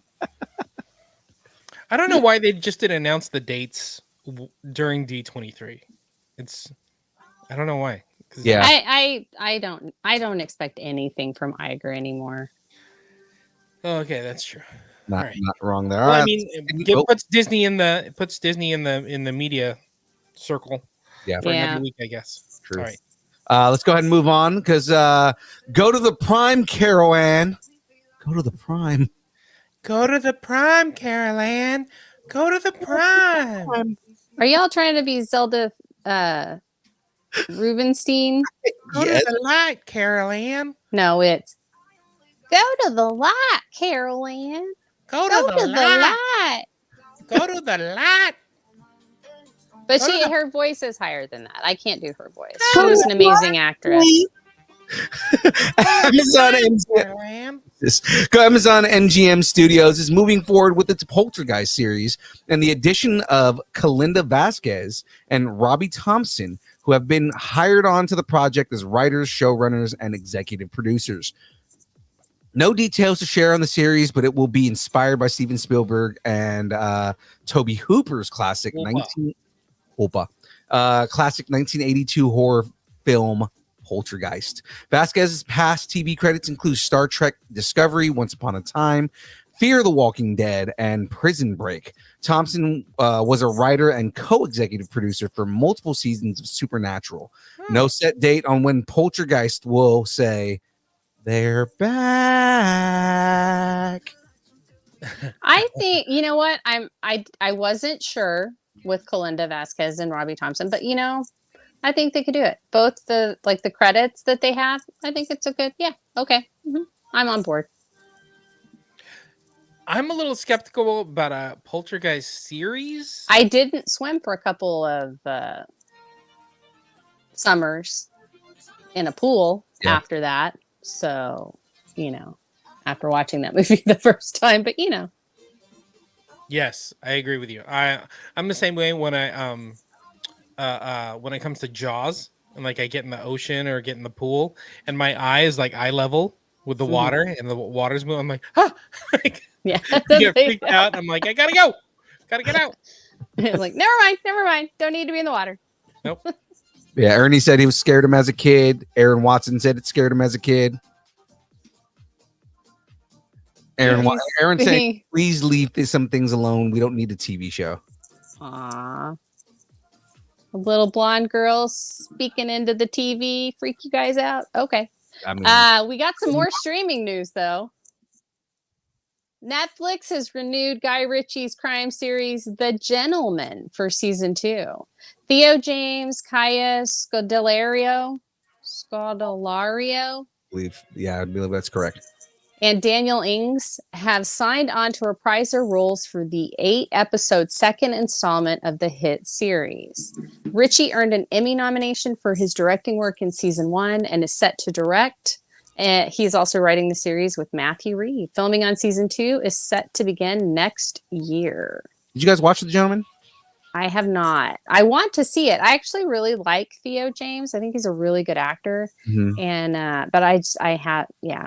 I don't know why they just didn't announce the dates during D23. I don't know why. Yeah, I don't expect anything from Iger anymore. Oh, okay, that's true. not wrong there. Well, All right. I mean, it puts Disney in the media circle. Yeah, for another week, I guess. True. All right. Let's go ahead and move on because go to the Prime, Carol Ann. Go to the Prime. Go to the Prime, Carol Ann. Go to the Prime. Are y'all trying to be Zelda Rubenstein? Go to the light, Carol Ann. No, it's go to the light, Carol Ann. Go to the light. Go to the light. But her voice is higher than that. I can't do her voice. She was an amazing actress. Amazon MGM Studios is moving forward with its Poltergeist series and the addition of Kalinda Vasquez and Robbie Thompson, who have been hired onto the project as writers, showrunners, and executive producers. No details to share on the series, but it will be inspired by Steven Spielberg and Tobe Hooper's classic 1982 horror film Poltergeist. Vasquez's past TV credits include Star Trek Discovery, Once Upon a Time, Fear the Walking Dead, and Prison Break. Thompson was a writer and co-executive producer for multiple seasons of Supernatural. No set date on when Poltergeist will say they're back. I think, you know what? I wasn't sure with Kalinda Vasquez and Robbie Thompson, but you know, I think they could do it. Both the credits that they have, I think it's a good, okay. I'm on board. I'm a little skeptical about a Poltergeist series. I didn't swim for a couple of summers in a pool after that. So, you know, after watching that movie the first time, but you know. Yes, I agree with you. I'm the same way when when it comes to Jaws and like I get in the ocean or get in the pool and my eye is like eye level with the water and the water's moving. I'm like, like, yeah, I get freaked out. I'm like, I gotta go, gotta get out. Like, never mind, don't need to be in the water. Nope. Yeah, Ernie said he was scared of him as a kid. Aaron Watson said it scared him as a kid. Aaron said, please leave some things alone. We don't need a TV show. Aww. A little blonde girl speaking into the TV. Freak you guys out? Okay. I mean, we got some more streaming news, though. Netflix has renewed Guy Ritchie's crime series, The Gentleman, for season 2. Theo James, Kaya Scodelario, I believe that's correct. and Daniel Ings have signed on to reprise their roles for the 8-episode second installment of the hit series. Ritchie earned an Emmy nomination for his directing work in season 1 and is set to direct. He's also writing the series with Matthew Reed. Filming on season 2 is set to begin next year. Did you guys watch The Gentleman? I have not. I want to see it. I actually really like Theo James. I think he's a really good actor. Mm-hmm. And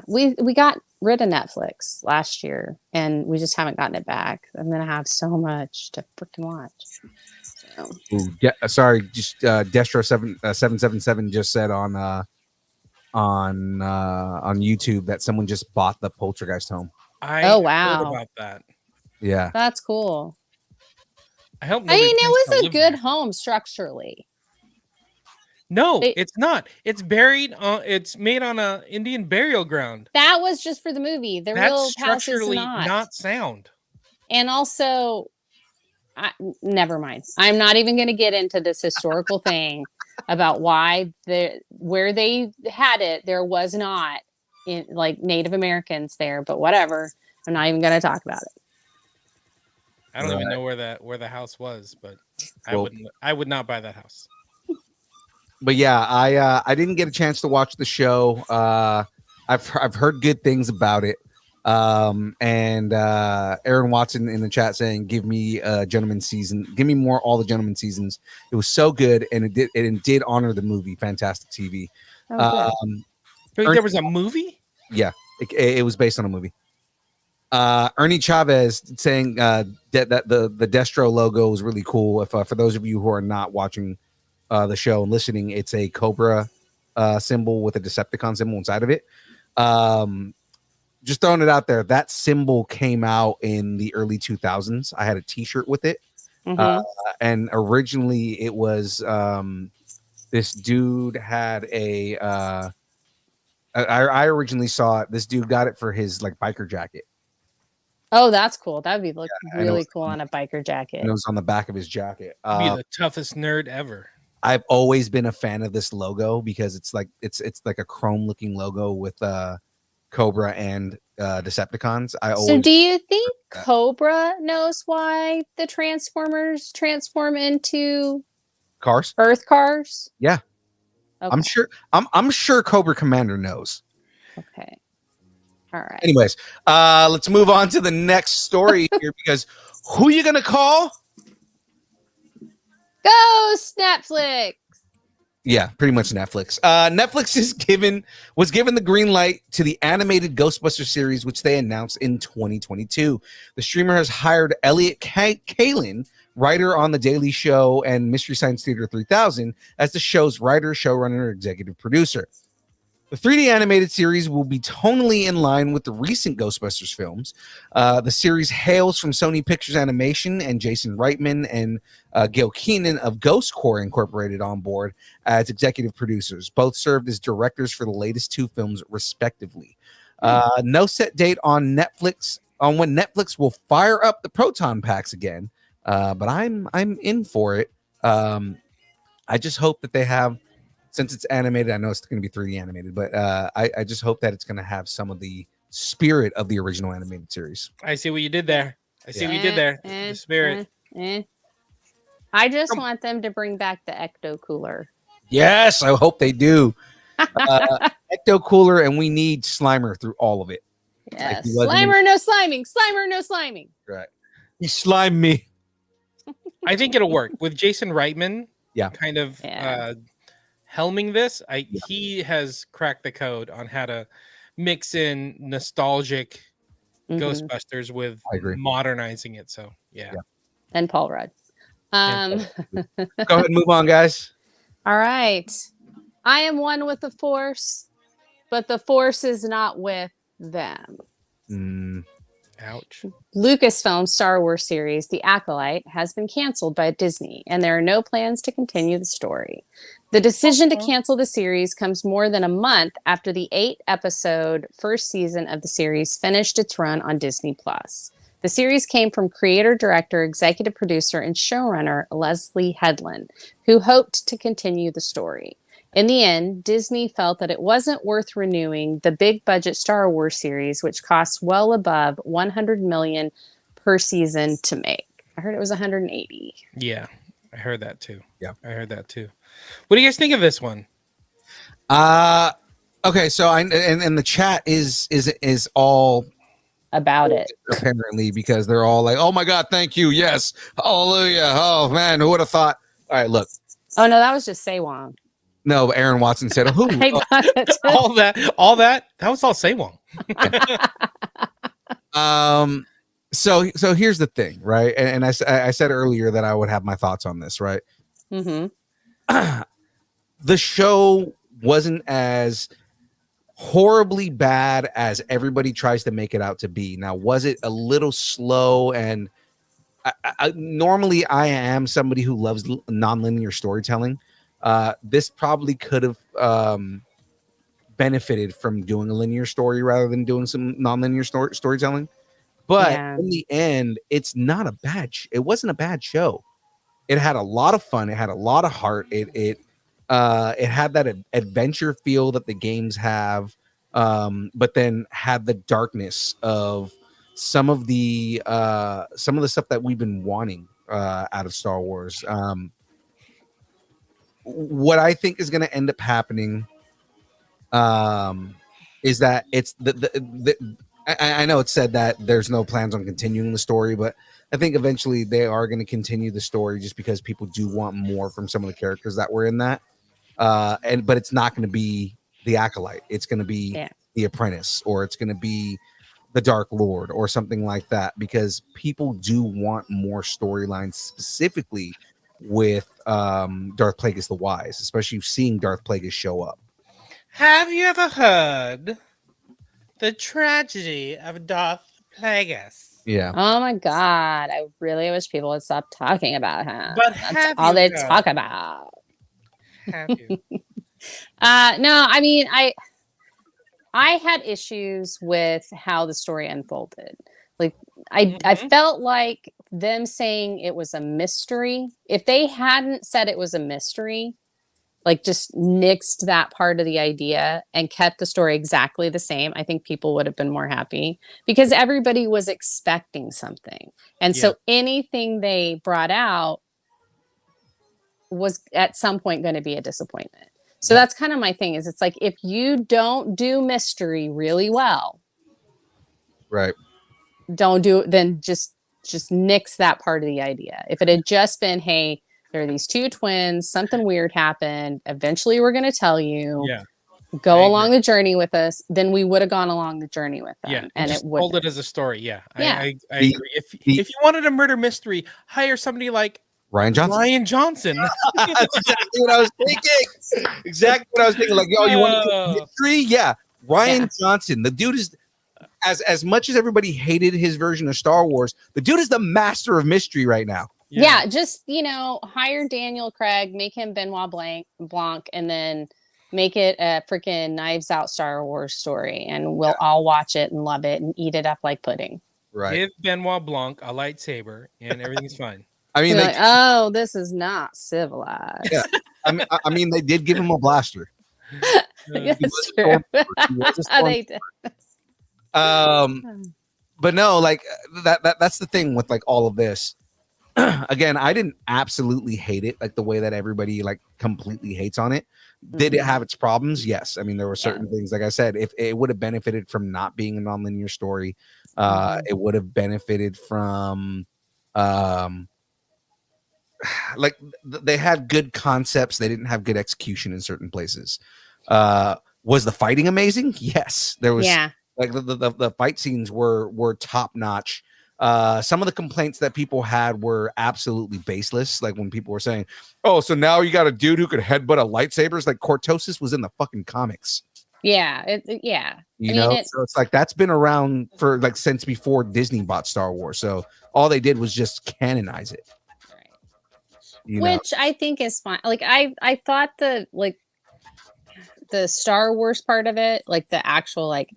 we got rid of Netflix last year, and we just haven't gotten it back. I'm gonna have so much to freaking watch. So. Ooh, sorry, just Destro 777 just said on YouTube that someone just bought the Poltergeist home. Heard about that. Yeah, that's cool. I mean, it was a good home structurally. No, it's not. It's buried on. It's made on a Indian burial ground. That was just for the movie. The That's real house is structurally not. not sound. And also, never mind. I'm not even going to get into this historical thing about why where they had it, there was not like Native Americans there. But whatever. I'm not even going to talk about it. I don't even know where the house was, but I would not buy that house. But yeah, I didn't get a chance to watch the show. I've heard good things about it. And Aaron Watson in the chat saying, "Give me a Gentleman season. Give me more all the Gentleman seasons." It was so good, and it did honor the movie. Fantastic TV. There was a movie. Yeah, it was based on a movie. Ernie Chavez saying that the Destro logo is really cool. If for those of you who are not watching the show and listening, it's a Cobra symbol with a Decepticon symbol inside of it. Just throwing it out there, that symbol came out in the early 2000s. I had a T-shirt with it, and originally it was this dude had a. I originally saw it. This dude got it for his like biker jacket. Oh, that's cool. That would be really cool on a biker jacket. And it was on the back of his jacket. Be the toughest nerd ever. I've always been a fan of this logo because it's like a chrome looking logo with Cobra and Decepticons. So do you think Cobra knows why the Transformers transform into cars? Earth cars? Yeah. Okay. I'm sure Cobra Commander knows. Okay. All right. Anyways, let's move on to the next story here because who you gonna call? Ghost Netflix. Yeah, pretty much Netflix. Netflix was given the green light to the animated Ghostbusters series, which they announced in 2022. The streamer has hired Elliot Kalin, writer on The Daily Show and Mystery Science Theater 3000, as the show's writer, showrunner, executive producer. The 3D animated series will be tonally in line with the recent Ghostbusters films. The series hails from Sony Pictures Animation, and Jason Reitman and Gil Keenan of Ghost Corps Incorporated on board as executive producers. Both served as directors for the latest 2 films, respectively. No set date on Netflix on when Netflix will fire up the proton packs again, but I'm in for it. I just hope that they have. Since it's animated, I know it's going to be 3D animated, but I just hope that it's going to have some of the spirit of the original animated series. I see what you did there. The spirit. I just want them to bring back the Ecto Cooler. Yes, I hope they do. Ecto Cooler, and we need Slimer through all of it. Yes. Slimer, no sliming. Slimer, no sliming. Right. He slimed me. I think it'll work with Jason Reitman. Yeah. Kind of helming this. He has cracked the code on how to mix in nostalgic Ghostbusters with modernizing it. So yeah. And Paul Rudd. Go ahead and move on, guys. All right. I am one with the Force, but the Force is not with them. Ouch. Lucasfilm's Star Wars series, The Acolyte, has been canceled by Disney, and there are no plans to continue the story. The decision to cancel the series comes more than a month after the 8-episode first season of the series finished its run on Disney+. The series came from creator, director, executive producer, and showrunner Leslie Headland, who hoped to continue the story. In the end, Disney felt that it wasn't worth renewing the big-budget Star Wars series, which costs well above $100 million per season to make. I heard it was 180. Yeah, I heard that too. Yeah, I heard that too. What do you guys think of this one? Okay, so and the chat is all about it apparently, because they're all like, "Oh my God, thank you, yes, hallelujah, oh man, who would have thought?" All right, look. Oh no, that was just Saywong. No, Aaron Watson said, "Who?" all that was all Saywong. So here's the thing, right? And I said earlier that I would have my thoughts on this, right? Mm-hmm. The show wasn't as horribly bad as everybody tries to make it out to be. Now, was it a little slow? And normally I am somebody who loves nonlinear storytelling. This probably could have benefited from doing a linear story rather than doing some nonlinear storytelling. But in the end, it's not a bad. It wasn't a bad show. It had a lot of fun. It had a lot of heart. It had that adventure feel that the games have, but then had the darkness of some of the stuff that we've been wanting out of Star Wars. What I think is going to end up happening is that it's I know it said that there's no plans on continuing the story, but I think eventually they are going to continue the story just because people do want more from some of the characters that were in that. But it's not going to be the Acolyte. It's going to be the Apprentice, or it's going to be the Dark Lord, or something like that, because people do want more storylines, specifically with Darth Plagueis the Wise, especially seeing Darth Plagueis show up. Have you ever heard the tragedy of Darth Plagueis? Yeah. Oh my God. I really wish people would stop talking about him. But that's all they talk about. Have you? No, I mean, I had issues with how the story unfolded. Like I felt like them saying it was a mystery. If they hadn't said it was a mystery, like just nixed that part of the idea and kept the story exactly the same, I think people would have been more happy, because everybody was expecting something. And so anything they brought out was at some point going to be a disappointment. So that's kind of my thing, is it's like, if you don't do mystery really well, right, then just nix that part of the idea. If it had just been, hey, there are these two twins, something weird happened, eventually we're going to tell you, go along the journey with us, then we would have gone along the journey with them. And it would hold it as a story. I agree. If you wanted a murder mystery, hire somebody like Ryan Johnson. That's exactly what I was thinking. Exactly what I was thinking. Like, yo, you want a mystery? Yeah. Ryan Johnson. The dude is, as much as everybody hated his version of Star Wars, the dude is the master of mystery right now. Yeah, just, hire Daniel Craig, make him Benoit Blanc, and then make it a freaking Knives Out Star Wars story, and we'll all watch it and love it and eat it up like pudding. Right. Give Benoit Blanc a lightsaber and everything's fine. I mean, oh, this is not civilized. Yeah. I mean, they did give him a blaster. That's true. They did. But no, like that's the thing with like all of this. Again, I didn't absolutely hate it like the way that everybody like completely hates on it. Did it have its problems? Yes. I mean, there were certain things, like I said, if it would have benefited from not being a nonlinear story, it would have benefited from like they had good concepts, they didn't have good execution in certain places. Was the fighting amazing? Yes. There was like the fight scenes were top notch. Some of the complaints that people had were absolutely baseless. Like when people were saying, "Oh, so now you got a dude who could headbutt a lightsabers." Like Cortosis was in the fucking comics. Yeah, You know, so it's like that's been around for like since before Disney bought Star Wars. So all they did was just canonize it. Right. Which I think is fine. Like I thought the Star Wars part of it, like the actual like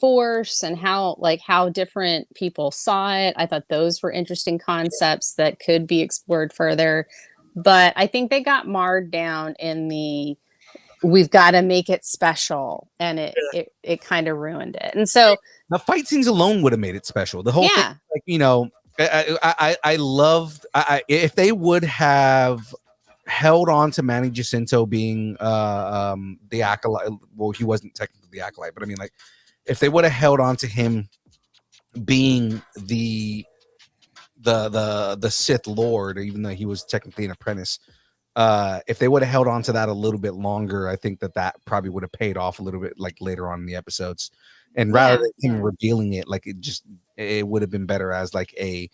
Force and how different people saw it. I thought those were interesting concepts that could be explored further. But I think they got marred down in the we've got to make it special, and it kind of ruined it. And so the fight scenes alone would have made it special. The whole thing, like, you know, I loved if they would have held on to Manny Jacinto being the acolyte. Well, he wasn't technically the acolyte, but I mean, like, if they would have held on to him being the Sith Lord, even though he was technically an apprentice. If they would have held on to that a little bit longer, I think that probably would have paid off a little bit like later on in the episodes. And rather than him revealing it, like it would have been better as like a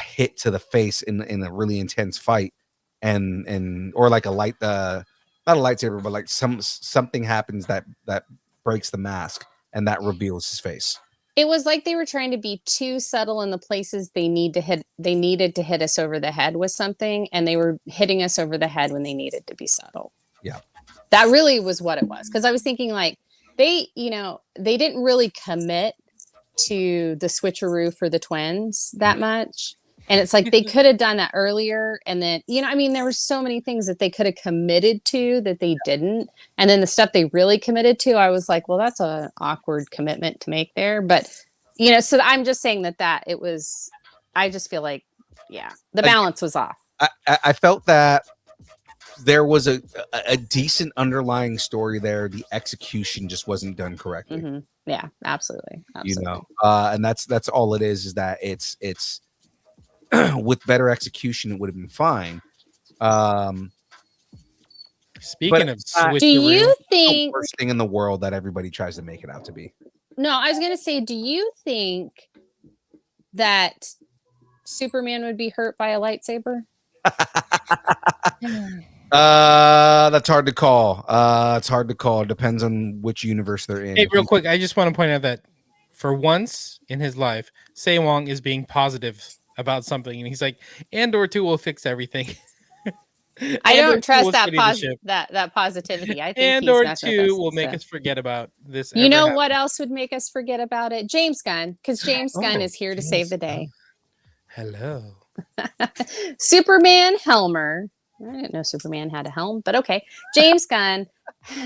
hit to the face in a really intense fight, and or like a light not a lightsaber, but like something happens that breaks the mask and that reveals his face. It was like they were trying to be too subtle in the places they needed to hit us over the head with something, and they were hitting us over the head when they needed to be subtle. Yeah. That really was what it was. Because I was thinking like they didn't really commit to the switcheroo for the twins that much. And it's like they could have done that earlier. And then, I mean, there were so many things that they could have committed to that they didn't. And then the stuff they really committed to, I was like, well, that's an awkward commitment to make there. But, so I'm just saying that it was, I just feel like, the balance was off. I felt that there was a decent underlying story there. The execution just wasn't done correctly. Mm-hmm. Yeah, absolutely. And that's all it is that it's with better execution, it would have been fine. Speaking of switcheroo, do you think the worst thing in the world that everybody tries to make it out to be? No, I was gonna say, do you think that Superman would be hurt by a lightsaber? That's hard to call. It's hard to call. It depends on which universe they're in. Hey, real quick, I just want to point out that for once in his life, Se Wong is being positive about something, and he's like, Andor 2 will fix everything. I don't trust that positivity. I think Andor 2 will make us forget about this. You know what else would make us forget about it? James Gunn, because James Gunn is here to save the day. Hello. Superman Helmer. I didn't know Superman had a helm, but okay. James Gunn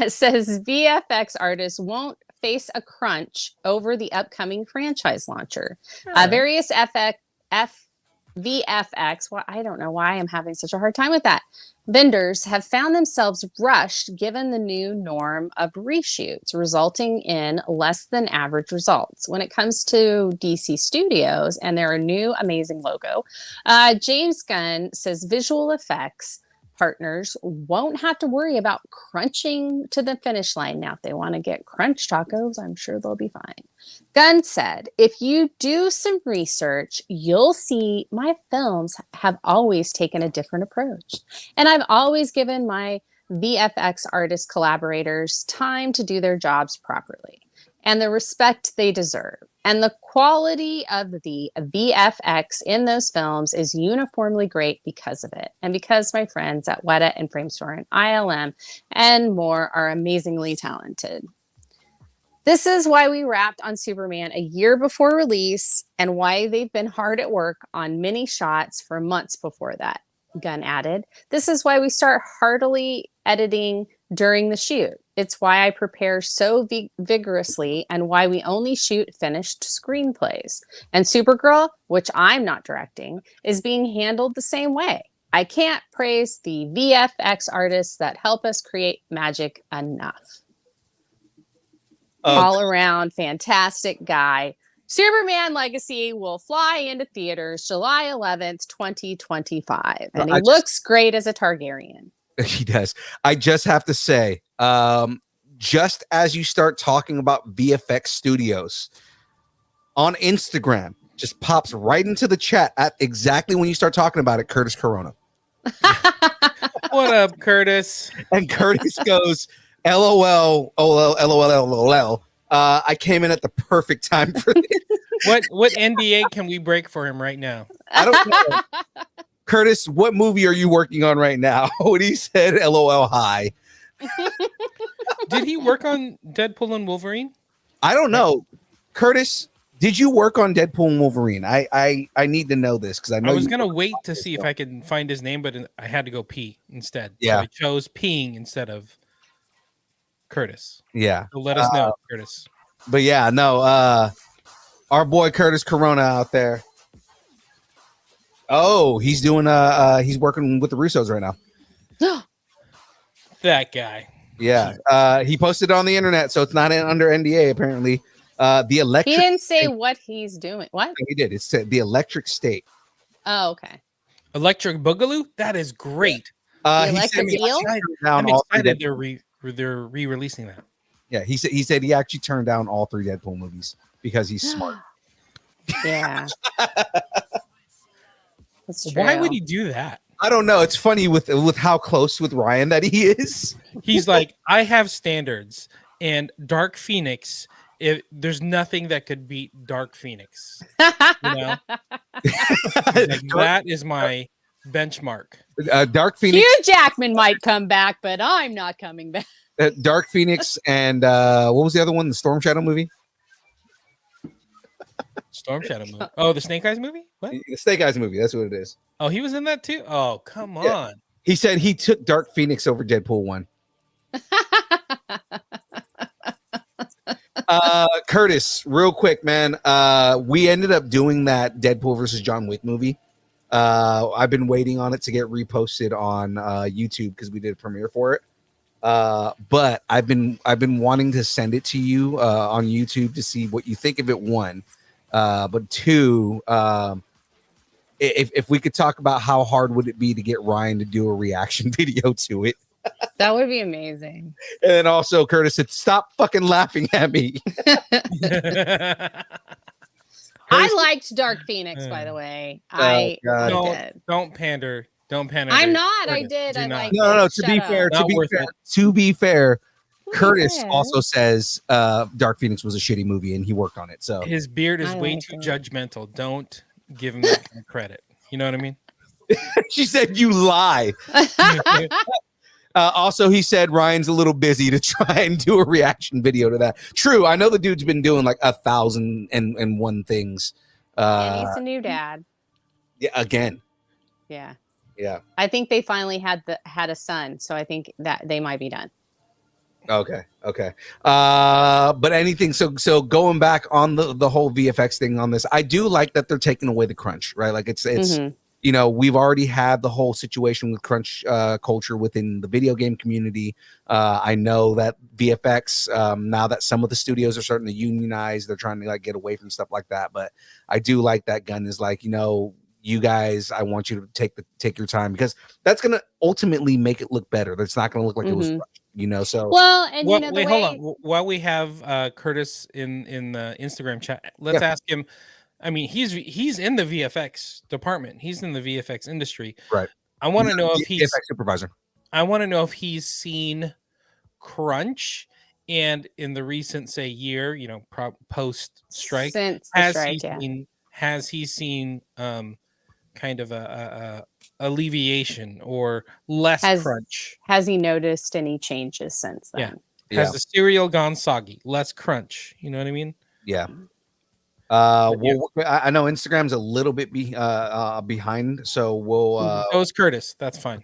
says VFX artists won't face a crunch over the upcoming franchise launcher. Various VFX, well, I don't know why I'm having such a hard time with that. Vendors have found themselves rushed given the new norm of reshoots, resulting in less than average results. When it comes to DC Studios and their new amazing logo, James Gunn says visual effects partners won't have to worry about crunching to the finish line. Now, if they want to get crunch tacos, I'm sure they'll be fine. Gunn said, if you do some research, you'll see my films have always taken a different approach. And I've always given my VFX artist collaborators time to do their jobs properly and the respect they deserve. And the quality of the VFX in those films is uniformly great because of it. And because my friends at Weta and Framestore and ILM and more are amazingly talented. This is why we wrapped on Superman a year before release and why they've been hard at work on many shots for months before that, Gunn added. This is why we start heartily editing during the shoot. It's why I prepare so vigorously and why we only shoot finished screenplays. And Supergirl, which I'm not directing, is being handled the same way. I can't praise the VFX artists that help us create magic enough. All around fantastic guy. Superman Legacy will fly into theaters July 11th, 2025. And he looks great as a Targaryen. He does. I just have to say, just as you start talking about VFX studios on Instagram, just pops right into the chat at exactly when you start talking about it. Curtis Corona. What up, Curtis? And Curtis goes, LOL, LOL. I came in at the perfect time for this. What NDA can we break for him right now? I don't know. Curtis, what movie are you working on right now? When he said LOL hi. Did he work on Deadpool and Wolverine? I don't know. Curtis, did you work on Deadpool and Wolverine? I need to know this because I know I was gonna wait to see if I could find his name, but I had to go pee instead. Yeah. So I chose peeing instead of Curtis. Yeah. So let us know, Curtis. But yeah, no, our boy Curtis Corona out there. Oh, he's doing he's working with the Russos right now. That guy. Yeah. He posted it on the internet, so it's not under NDA apparently. The electric He didn't say State. what he's doing. What? He did. It's the Electric State. Oh, okay. Electric Boogaloo? That is great. The He Electric said he Eel? actually turned down I'm all three excited Deadpool- they're re-releasing that. Yeah, he said he actually turned down all 3 Deadpool movies because he's smart. Yeah. That's true. Why would he do that? I don't know. It's funny with how close with Ryan that he is. He's like, I have standards, and Dark Phoenix. There's nothing that could beat Dark Phoenix. You know, like, that is my benchmark. Dark Phoenix. Hugh Jackman might come back, but I'm not coming back. Dark Phoenix and what was the other one? The Storm Shadow movie. Storm Shadow movie. Oh, the Snake Eyes movie? What? The Snake Eyes movie. That's what it is. Oh, he was in that too? Oh, come on. Yeah. He said he took Dark Phoenix over Deadpool 1. Curtis, real quick, man. We ended up doing that Deadpool versus John Wick movie. I've been waiting on it to get reposted on YouTube because we did a premiere for it. But I've been wanting to send it to you on YouTube to see what you think of it. 1, but 2, if we could talk about how hard would it be to get Ryan to do a reaction video to it. That would be amazing. And then also Curtis said, "Stop fucking laughing at me." I liked Dark Phoenix, by the way. I did. Don't pander. Don't pander. I'm not. I Curtis, did. do I not. liked No. it. To be Shut fair, up. Not worth it. to be fair, To be Curtis fair. also says Dark Phoenix was a shitty movie and he worked on it. So His beard is I way like too it. judgmental. Don't give him that kind of credit. You know what I mean? she said, "You lie." Also, he said Ryan's a little busy to try and do a reaction video to that. True, I know the dude's been doing like 1,001 things. And he's a new dad. Yeah, again. Yeah. Yeah. I think they finally had a son, so I think that they might be done. Okay. But anything. So going back on the whole VFX thing on this, I do like that they're taking away the crunch, right? Like it's Mhm. you know, we've already had the whole situation with crunch culture within the video game community. I know that VFX, now that some of the studios are starting to unionize, they're trying to like get away from stuff like that. But I do like that Gunn is like, you know, you guys, I want you to take your time because that's going to ultimately make it look better. That's not going to look like it was rushed, you know. So Well, and Well, you know the wait, way. hold on. While we have Curtis in the Instagram chat, let's ask him. I mean, he's in the VFX department. He's in the VFX industry. Right. I want to know if he's VFX supervisor. I want to know if he's seen crunch, and in the recent year, you know, post strike, Since the strike, has he seen kind of a alleviation or less crunch? Has he noticed any changes since then? Yeah. Has the cereal gone soggy? Less crunch. You know what I mean? Yeah. Well, I know Instagram's a little bit behind, so we'll. So is Curtis. That's fine.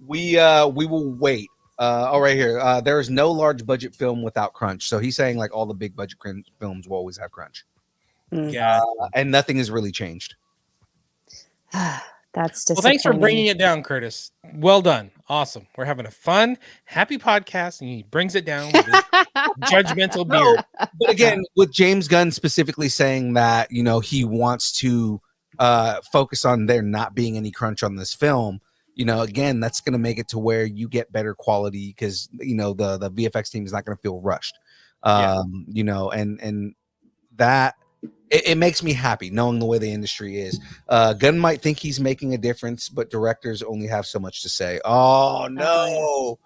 We will wait. Right here. There is no large budget film without crunch. So he's saying like all the big budget films will always have crunch. Yeah. And nothing has really changed. That's well. Thanks for bringing it down, Curtis. Well done. Awesome. We're having a fun, happy podcast, and he brings it down with his judgmental beard. But again, with James Gunn specifically saying that, you know, he wants to focus on there not being any crunch on this film, you know, again, that's going to make it to where you get better quality because, you know, the VFX team is not going to feel rushed. You know, and that it makes me happy knowing the way the industry is. Gunn might think he's making a difference, but directors only have so much to say. Oh no.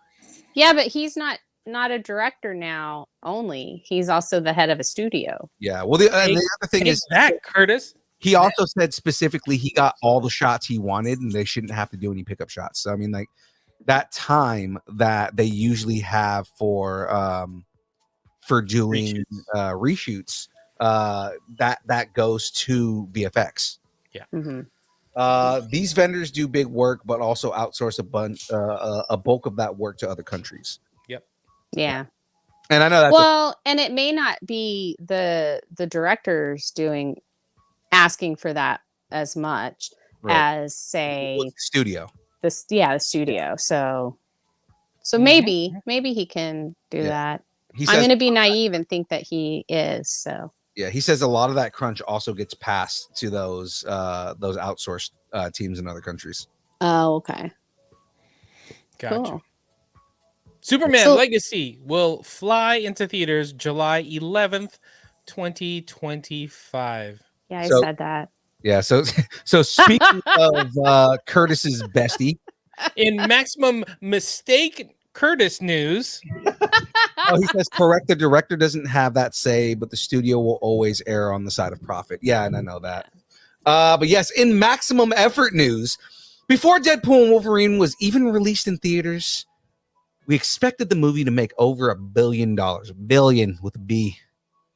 Yeah, but he's not a director now only. He's also the head of a studio. Yeah. Well, the other thing is that Curtis. he also said specifically he got all the shots he wanted, and they shouldn't have to do any pickup shots. So I mean, like that time that they usually have for doing reshoots, that goes to VFX. Yeah. These vendors do big work, but also outsource a bulk of that work to other countries. Yep. Yeah. And I know that's and it may not be the directors asking for that as much as say studio. The studio. So maybe he can do that. I'm going to be naive and think that he is. So yeah, he says a lot of that crunch also gets passed to those outsourced teams in other countries. Oh, okay. Gotcha. Cool. Superman Legacy will fly into theaters July 11th, 2025. Yeah, I said that. Yeah, so speaking of Curtis's bestie, in Maximum Mistake Curtis news. He says correct. The director doesn't have that say, but the studio will always err on the side of profit. Yeah, and I know that. But yes, in Maximum Effort news, before Deadpool and Wolverine was even released in theaters, we expected the movie to make over $1 billion, billion with a B,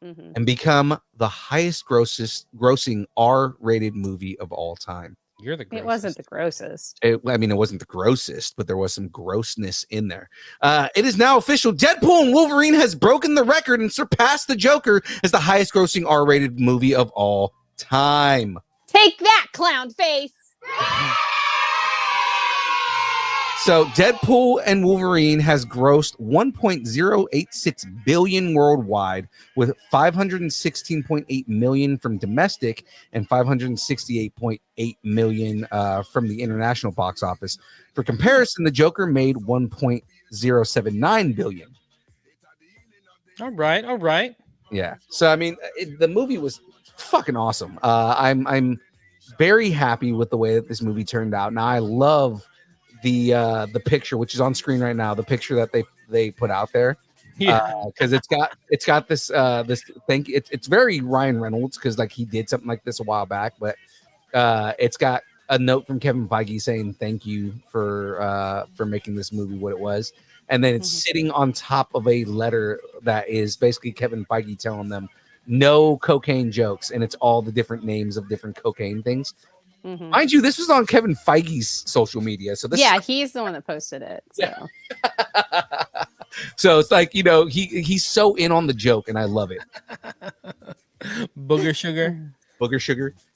and become the highest grossing R-rated movie of all time. You're the grossest. It wasn't the grossest. It wasn't the grossest, but there was some grossness in there. It is now official. Deadpool and Wolverine has broken the record and surpassed the Joker as the highest grossing R-rated movie of all time. Take that, clown face. So Deadpool and Wolverine has grossed 1.086 billion worldwide, with 516.8 million from domestic and 568.8 million from the international box office. For comparison, the Joker made 1.079 billion. All right. Yeah. So I mean, the movie was fucking awesome. I'm very happy with the way that this movie turned out. Now I love the picture, which is on screen right now, the picture that they put out there, because it's got this thing. It's very Ryan Reynolds, because like he did something like this a while back, but it's got a note from Kevin Feige saying thank you for making this movie what it was, and then it's sitting on top of a letter that is basically Kevin Feige telling them no cocaine jokes, and it's all the different names of different cocaine things. Mind you, this was on Kevin Feige's social media. So he's the one that posted it. So, yeah. So it's like, he's so in on the joke, and I love it. Booger sugar.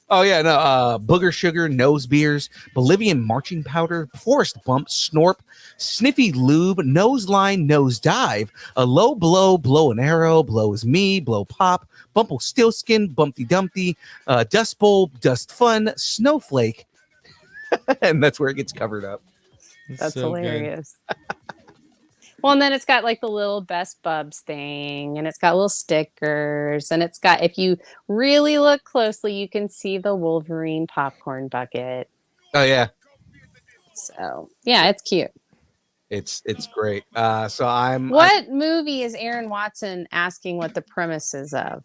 Oh yeah, no. Booger sugar, nose beers, Bolivian marching powder, forest bump, snorp, sniffy lube, nose line, nose dive, a low blow, blow an arrow, blows me, blow pop, bumple stillskin, bumpty dumpty, dust bowl, dust fun, snowflake, and that's where it gets covered up. That's so hilarious. Well, and then it's got like the little best bubs thing, and it's got little stickers, and it's got, if you really look closely, you can see the Wolverine popcorn bucket. Oh yeah. So yeah, it's cute. It's great. What movie is Aaron Watson asking what the premise is of?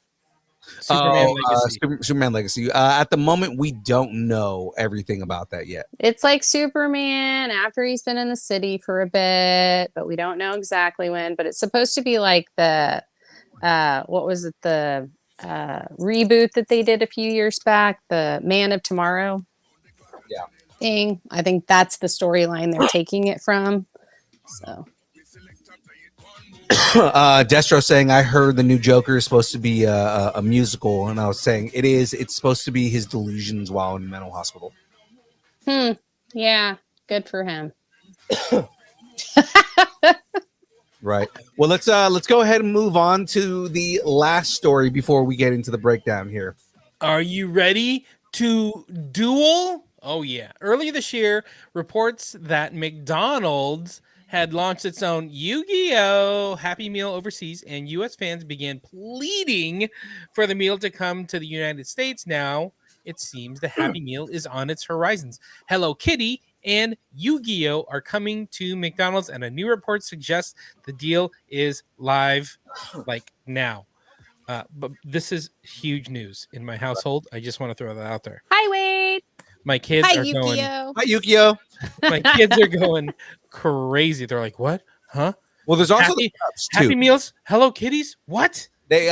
Superman Legacy. At the moment, we don't know everything about that yet. It's like Superman after he's been in the city for a bit, but we don't know exactly when. But it's supposed to be like the what was it, the reboot that they did a few years back, the Man of Tomorrow thing. I think that's the storyline they're taking it from. So Destro saying, I heard the new Joker is supposed to be a musical, and I was saying it's supposed to be his delusions while in a mental hospital. Yeah, good for him. Right. Well, let's go ahead and move on to the last story before we get into the breakdown here. Are you ready to duel? Oh yeah. Earlier this year, reports that McDonald's had launched its own Yu-Gi-Oh! Happy Meal overseas, and U.S. fans began pleading for the meal to come to the United States. Now, it seems the Happy Meal is on its horizons. Hello Kitty and Yu-Gi-Oh! Are coming to McDonald's, and a new report suggests the deal is live like now. But this is huge news in my household. I just want to throw that out there. Hi, Wade. My kids Hi, are going. Yu-Gi-Oh. Hi, Yukio. My kids are going crazy. They're like, "What? Huh? Well, there's also the cups too. Happy Meals? Hello Kitties? What?" They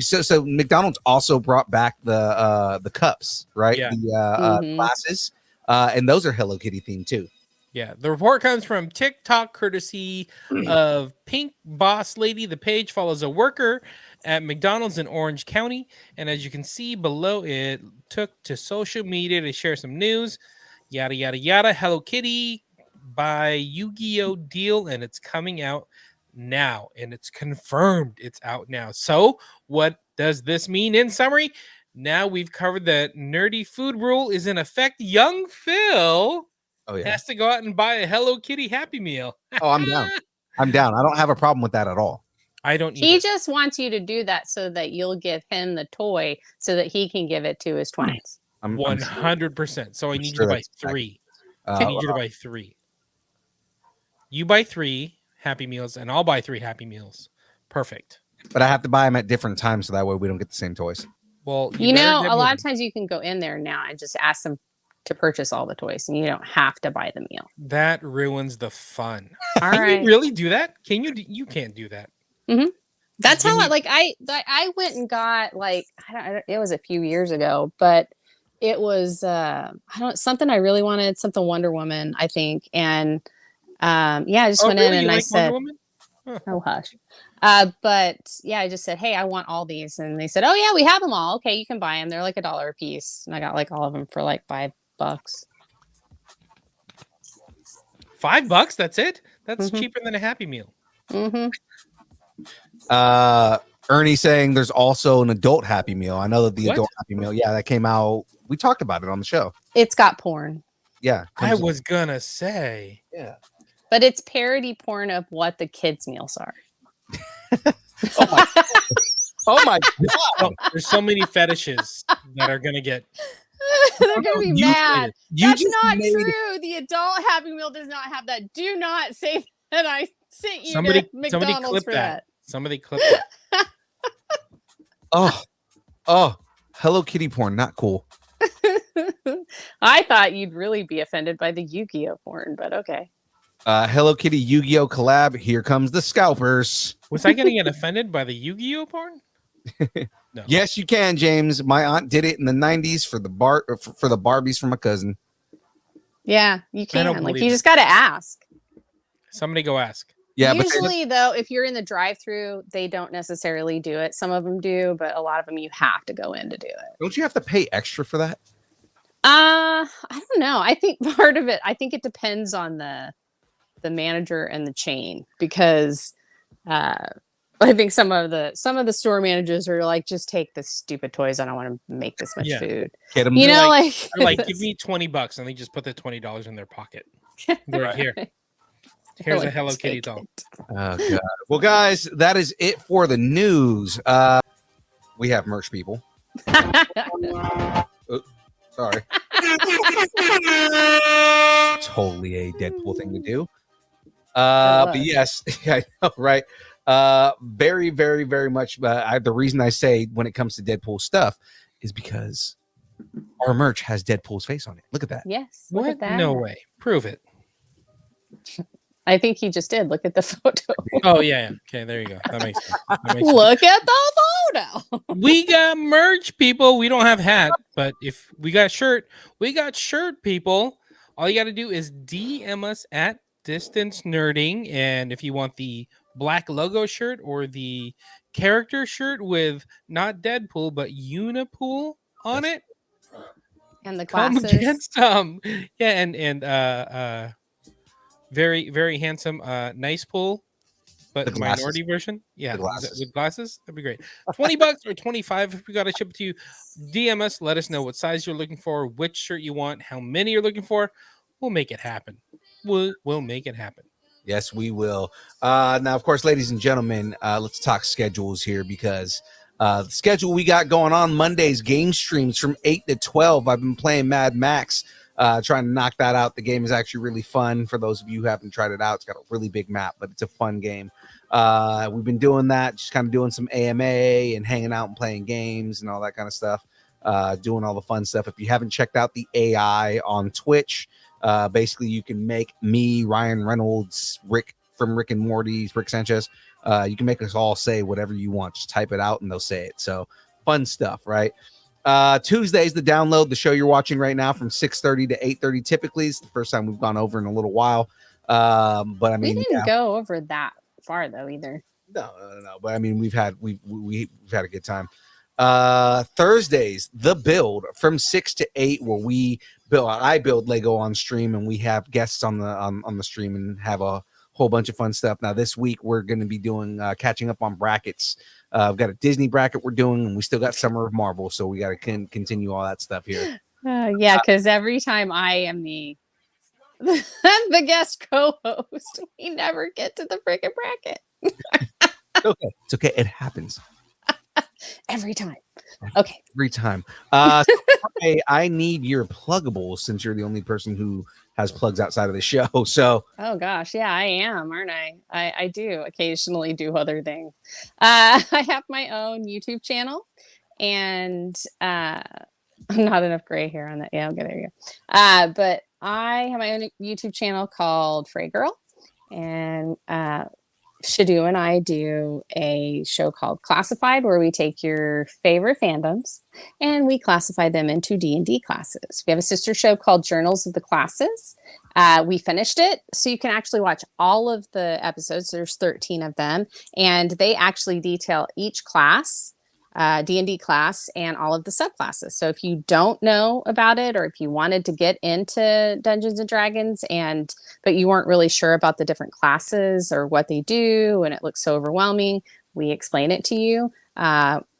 so McDonald's also brought back the cups, right? Yeah. The glasses, and those are Hello Kitty themed too. Yeah, the report comes from TikTok, courtesy of Pink Boss Lady. The page follows a worker at McDonald's in Orange County, and as you can see below, it took to social media to share some news. Yada yada yada. Hello Kitty by Yu-Gi-Oh deal, and it's coming out now, and it's confirmed it's out now. So, what does this mean in summary? Now we've covered that nerdy food rule is in effect. Young Phil has to go out and buy a Hello Kitty Happy Meal. Oh, I'm down. I'm down. I don't have a problem with that at all. I don't. He just wants you to do that so that you'll give him the toy so that he can give it to his twins. 100%. So I need you sure to buy that's 3. I need you to buy 3. You buy 3 Happy Meals, and I'll buy 3 Happy Meals. Perfect. But I have to buy them at different times so that way we don't get the same toys. Well, You know, a lot of times you can go in there now and just ask them to purchase all the toys, and you don't have to buy the meal. that ruins the fun. All Can right. you really do that? Can you? You can't do that. That's how When I went and got, like, I don't, it was a few years ago, but it was something I really wanted, something Wonder Woman, I think, and I just went in and I said, Wonder Woman? Huh. oh hush, but yeah, I just said, hey, I want all these, and they said, oh yeah, we have them all. Okay, you can buy them. They're like $1 a piece, and I got like all of them for like $5. $5? That's it. That's Mhm. cheaper than a Happy Meal. Mm-hmm. Ernie saying there's also an adult Happy Meal. I know that the What? adult Happy Meal, that came out. We talked about it on the show. It's got porn, Yeah, I comes- was gonna say. Yeah. but it's parody porn of what the kids' meals are. Oh my god! Oh, there's so many fetishes that are gonna get. They're gonna be You- mad. You That's just not made- true. The adult Happy Meal does not have that. Do not say that I sent you Somebody to McDonald's clip for that. that. Somebody clip that. Oh, Hello Kitty porn, not cool. I thought you'd really be offended by the Yu-Gi-Oh porn, but okay. Hello Kitty Yu-Gi-Oh collab. Here comes the scalpers. Was I gonna get offended by the Yu-Gi-Oh porn? No. Yes, you can, James. My aunt did it in the '90s for the for the Barbies for my cousin. Yeah, you I don't can. Like, believe you it. just got to ask. Somebody go ask. Yeah, but Usually, though, if you're in the drive-through, they don't necessarily do it. Some of them do, but a lot of them you have to go in to do it. don't you have to pay extra for that? I don't know. I think part of it, I think it depends on the manager and the chain, because I think some of the store managers are like, just take the stupid toys. I don't want to make this much Yeah. food. Get them. You know, They're like, give me $20, and they just put the $20 in their pocket. They're like, here. Here's a Like, Hello Kitty take doll. it. Oh, God. Well, guys, that is it for the news. We have merch people. Sorry. Totally a Deadpool thing to do. But yes, I know, right? Very, very, very much. The reason I say when it comes to Deadpool stuff is because our merch has Deadpool's face on it. Look at that. Yes. Look What? at that. No way. Prove it. I think he just did. Look at the photo. Oh, yeah. Okay, there you go. That makes sense. That makes sense. Look at the photo. We got merch, people. We don't have hat, but if we got shirt, people. All you got to do is DM us at Distance Nerding, and if you want the black logo shirt or the character shirt with not Deadpool but Unipool on it, And the come glasses. against very, very handsome nice pool, but The glasses. minority version. Yeah, The glasses. with glasses, that'd be great. $20 or $25 if we gotta ship it to you. DM us, let us know what size you're looking for, which shirt you want, how many you're looking for. We'll make it happen. We'll make it happen. Yes, we will. Now, of course, ladies and gentlemen, let's talk schedules here because the schedule we got going on Mondays, game streams from 8 to 12. I've been playing Mad Max, trying to knock that out. The game is actually really fun. For those of you who haven't tried it out, it's got a really big map, but it's a fun game. We've been doing that, just kind of doing some AMA and hanging out and playing games and all that kind of stuff, doing all the fun stuff. If you haven't checked out the AI on Twitch, basically you can make me, Ryan Reynolds, Rick from Rick and Morty, Rick Sanchez, you can make us all say whatever you want. Just type it out and they'll say it. So fun stuff, right? Tuesdays, the download, the show you're watching right now from 6:30 to 8:30 typically. It's the first time we've gone over in a little while. But I mean, we didn't go over that far though either. No. But I mean, we've had a good time. Thursdays, the build from 6 to 8, where I build Lego on stream, and we have guests on the stream and have a whole bunch of fun stuff. Now this week we're going to be doing catching up on brackets. We've got a Disney bracket we're doing, and we still got Summer of Marvel, so we got to continue all that stuff here. Yeah, because every time I am the guest co-host, we never get to the freaking bracket. It's okay. It happens. Every time. Okay. Every time. I need your pluggables since you're the only person who has plugs outside of the show. So. Oh gosh, yeah, I am, aren't I? I do occasionally do other things. I have my own YouTube channel, and not enough gray hair on that. Yeah, okay, there you go. But I have my own YouTube channel called Frey Girl, and Shadu and I do a show called Classified, where we take your favorite fandoms and we classify them into D&D classes. We have a sister show called Journals of the Classes. We finished it, so you can actually watch all of the episodes. There's 13 of them, and they actually detail each class, D&D class, and all of the subclasses. So if you don't know about it, or if you wanted to get into Dungeons and Dragons but you weren't really sure about the different classes or what they do, and it looks so overwhelming, we explain it to you,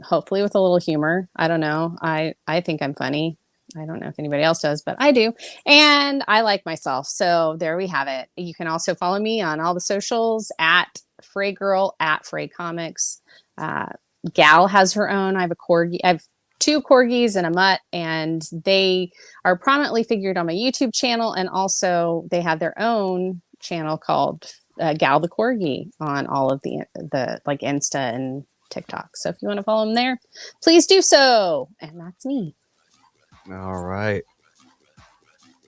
hopefully with a little humor. I don't know. I think I'm funny. I don't know if anybody else does, but I do. And I like myself. So there we have it. You can also follow me on all the socials at Frey Girl, at Frey Comics. Gal has her own. I have a corgi. I have 2 corgis and a mutt, and they are prominently figured on my YouTube channel. And also they have their own channel called Gal the Corgi on all of the like Insta and TikTok. So if you want to follow them there, please do so. And that's me. All right.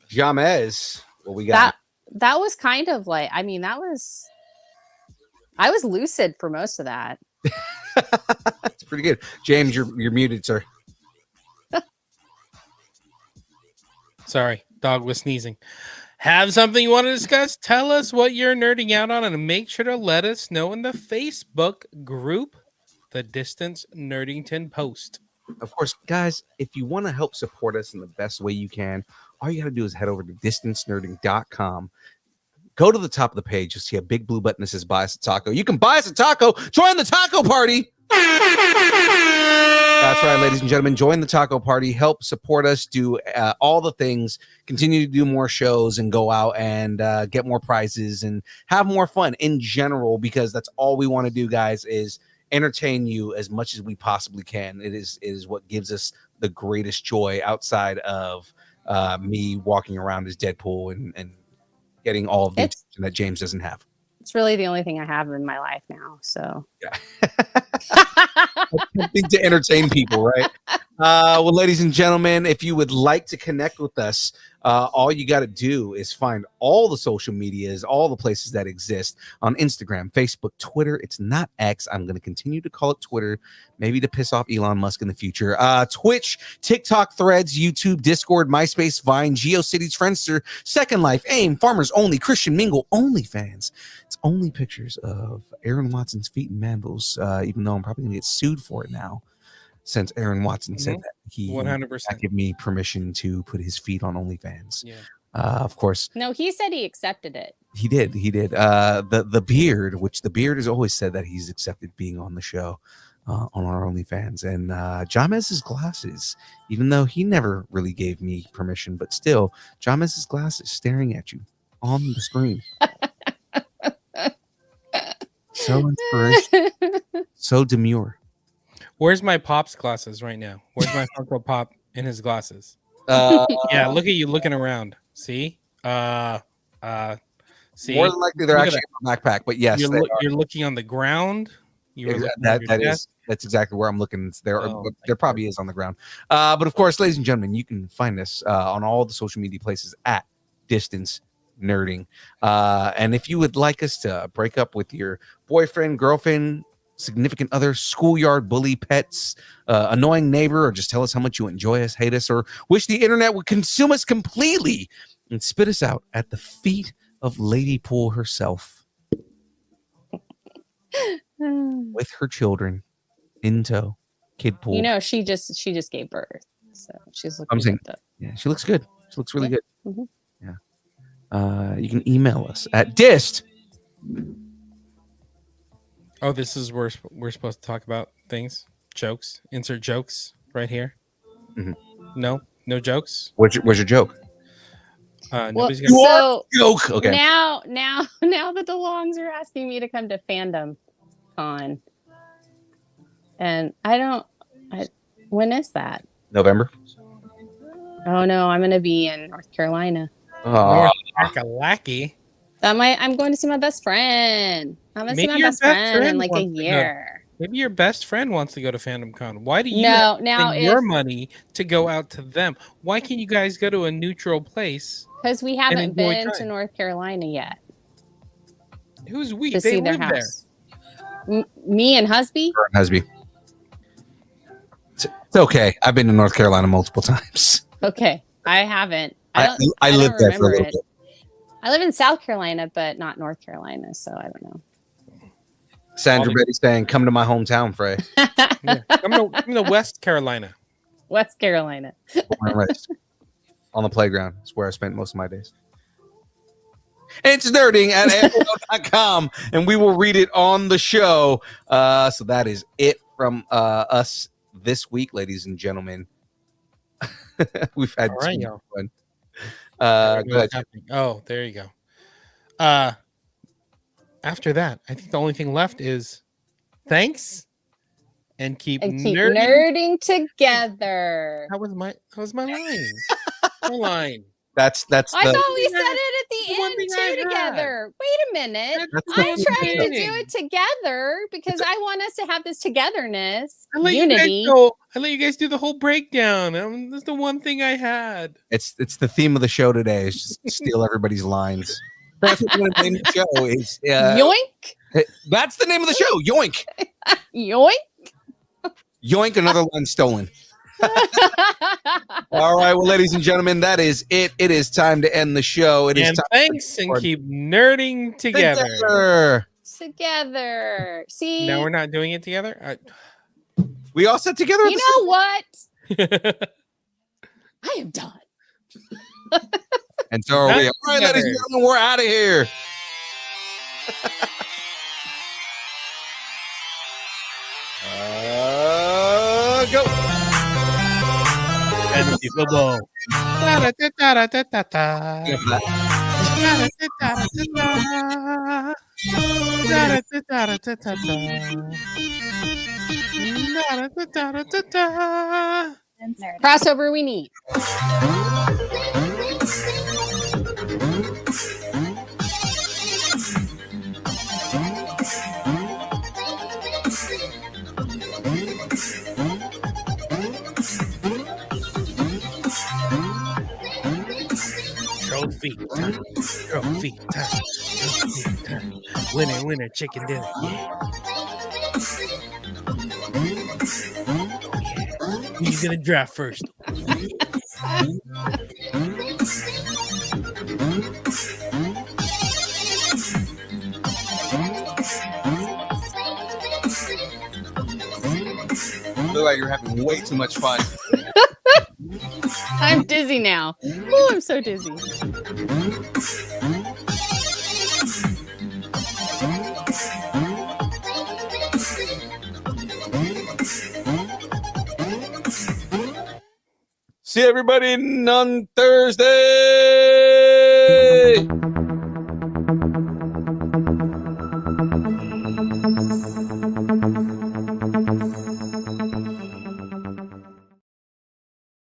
Jahmez, what we got? That was kind of like, I mean, I was lucid for most of that. That's pretty good. James, you're muted, sir. Sorry, dog was sneezing. Have something you want to discuss? Tell us what you're nerding out on, and make sure to let us know in the Facebook group, The Distance Nerdington Post. Of course, guys, if you want to help support us in the best way you can, all you got to do is head over to distancenerding.com. Go to the top of the page. You'll see a big blue button that says buy us a taco. You can buy us a taco. Join the taco party. That's right, ladies and gentlemen. Join the taco party. Help support us. Do all the things. Continue to do more shows and go out and get more prizes and have more fun in general, because that's all we want to do, guys, is entertain you as much as we possibly can. It is what gives us the greatest joy outside of me walking around as Deadpool and getting all of the attention that James doesn't have. It's really the only thing I have in my life now. So yeah. Something to entertain people, right? Well, ladies and gentlemen, if you would like to connect with us, all you got to do is find all the social medias, all the places that exist on Instagram, Facebook, Twitter. It's not X. I'm going to continue to call it Twitter, maybe to piss off Elon Musk in the future. Twitch, TikTok, Threads, YouTube, Discord, MySpace, Vine, GeoCities, Friendster, Second Life, AIM, Farmers Only, Christian Mingle, OnlyFans. It's only pictures of Aaron Watson's feet and mandals, even though I'm probably going to get sued for it now, since Aaron Watson said that he 100% give me permission to put his feet on OnlyFans. Yeah. Of course. No, he said he accepted it. He did. The beard, which the beard has always said that he's accepted being on the show on our OnlyFans. And Jahmez's glasses, even though he never really gave me permission, but still, Jahmez's glasses staring at you on the screen. So inspirational. So demure. Where's my Pop's glasses right now? Where's my Funko Pop in his glasses? Yeah, look at you looking around. See? See? More than likely they're Look at actually in my backpack, but yes, you're looking on the ground. That's exactly where I'm looking. There Oh, probably is on the ground. But of course, ladies and gentlemen, you can find us on all the social media places at Distance Nerding. And if you would like us to break up with your boyfriend, girlfriend, significant other, schoolyard bully, pets, annoying neighbor, or just tell us how much you enjoy us, hate us, or wish the internet would consume us completely and spit us out at the feet of Lady Pool herself with her children in tow. Kid Pool. You know, she just gave birth, so she's looking. I'm saying, yeah, she looks good. She looks really good. Mm-hmm. Yeah. You can email us at dist. Oh, this is where we're supposed to talk about things, jokes. Insert jokes right here. Mhm. No jokes. Where's your joke? Nobody's Well, gonna. so Joke. Okay. now the DeLongs are asking me to come to Fandom Con, and when is that? November. Oh no, I'm gonna be in North Carolina. Oh, Lackey. I'm going to see my best friend. I'm gonna see my best friend in like a year. Maybe your best friend wants to go to Fandom Con. Why do you now spend your money to go out to them? Why can't you guys go to a neutral place? Because we haven't been to North Carolina yet. Who's we? To They see their live house. Me and husby. Husby. It's okay. I've been to North Carolina multiple times. Okay, I haven't. I don't lived there for a little it. bit. I live in South Carolina, but not North Carolina, so I don't know. Sandra Betty's saying, "Come to my hometown, Frey." Yeah. I'm to West Carolina. West Carolina. On the playground. That's where I spent most of my days. It's nerding at AOL.com, and we will read it on the show. So that is it from us this week, ladies and gentlemen. We've had All right, too y'all. much fun. Go ahead. Oh, there you go. After that, I think the only thing left is thanks and keep nerding together. That was my line. My line. That's I thought we said it at the end too together. Wait a minute. I'm trying to do it together because I want us to have this togetherness. Unity. I let you guys do the whole breakdown. That's the one thing I had. It's the theme of the show today. Is just steal everybody's lines. That's what the name of the show is. Yoink. That's the name of the show. Yoink. Yoink. Yoink. Another line stolen. All right, well, ladies and gentlemen, that is it. It is time to end the show. It is time. Thanks, and keep nerding together. Together. See, now we're not doing it together. We all sit together. You know what? I am done. And so are we. All right, ladies and gentlemen, we're out of here. Go. Fantasy football. Crossover we need. Trophy time. Trophy time. Trophy time. Winner, winner, chicken dinner. Yeah. Who's gonna draft first? Look like you're having way too much fun. I'm dizzy now. Oh, I'm so dizzy. See everybody on Thursday. Bye.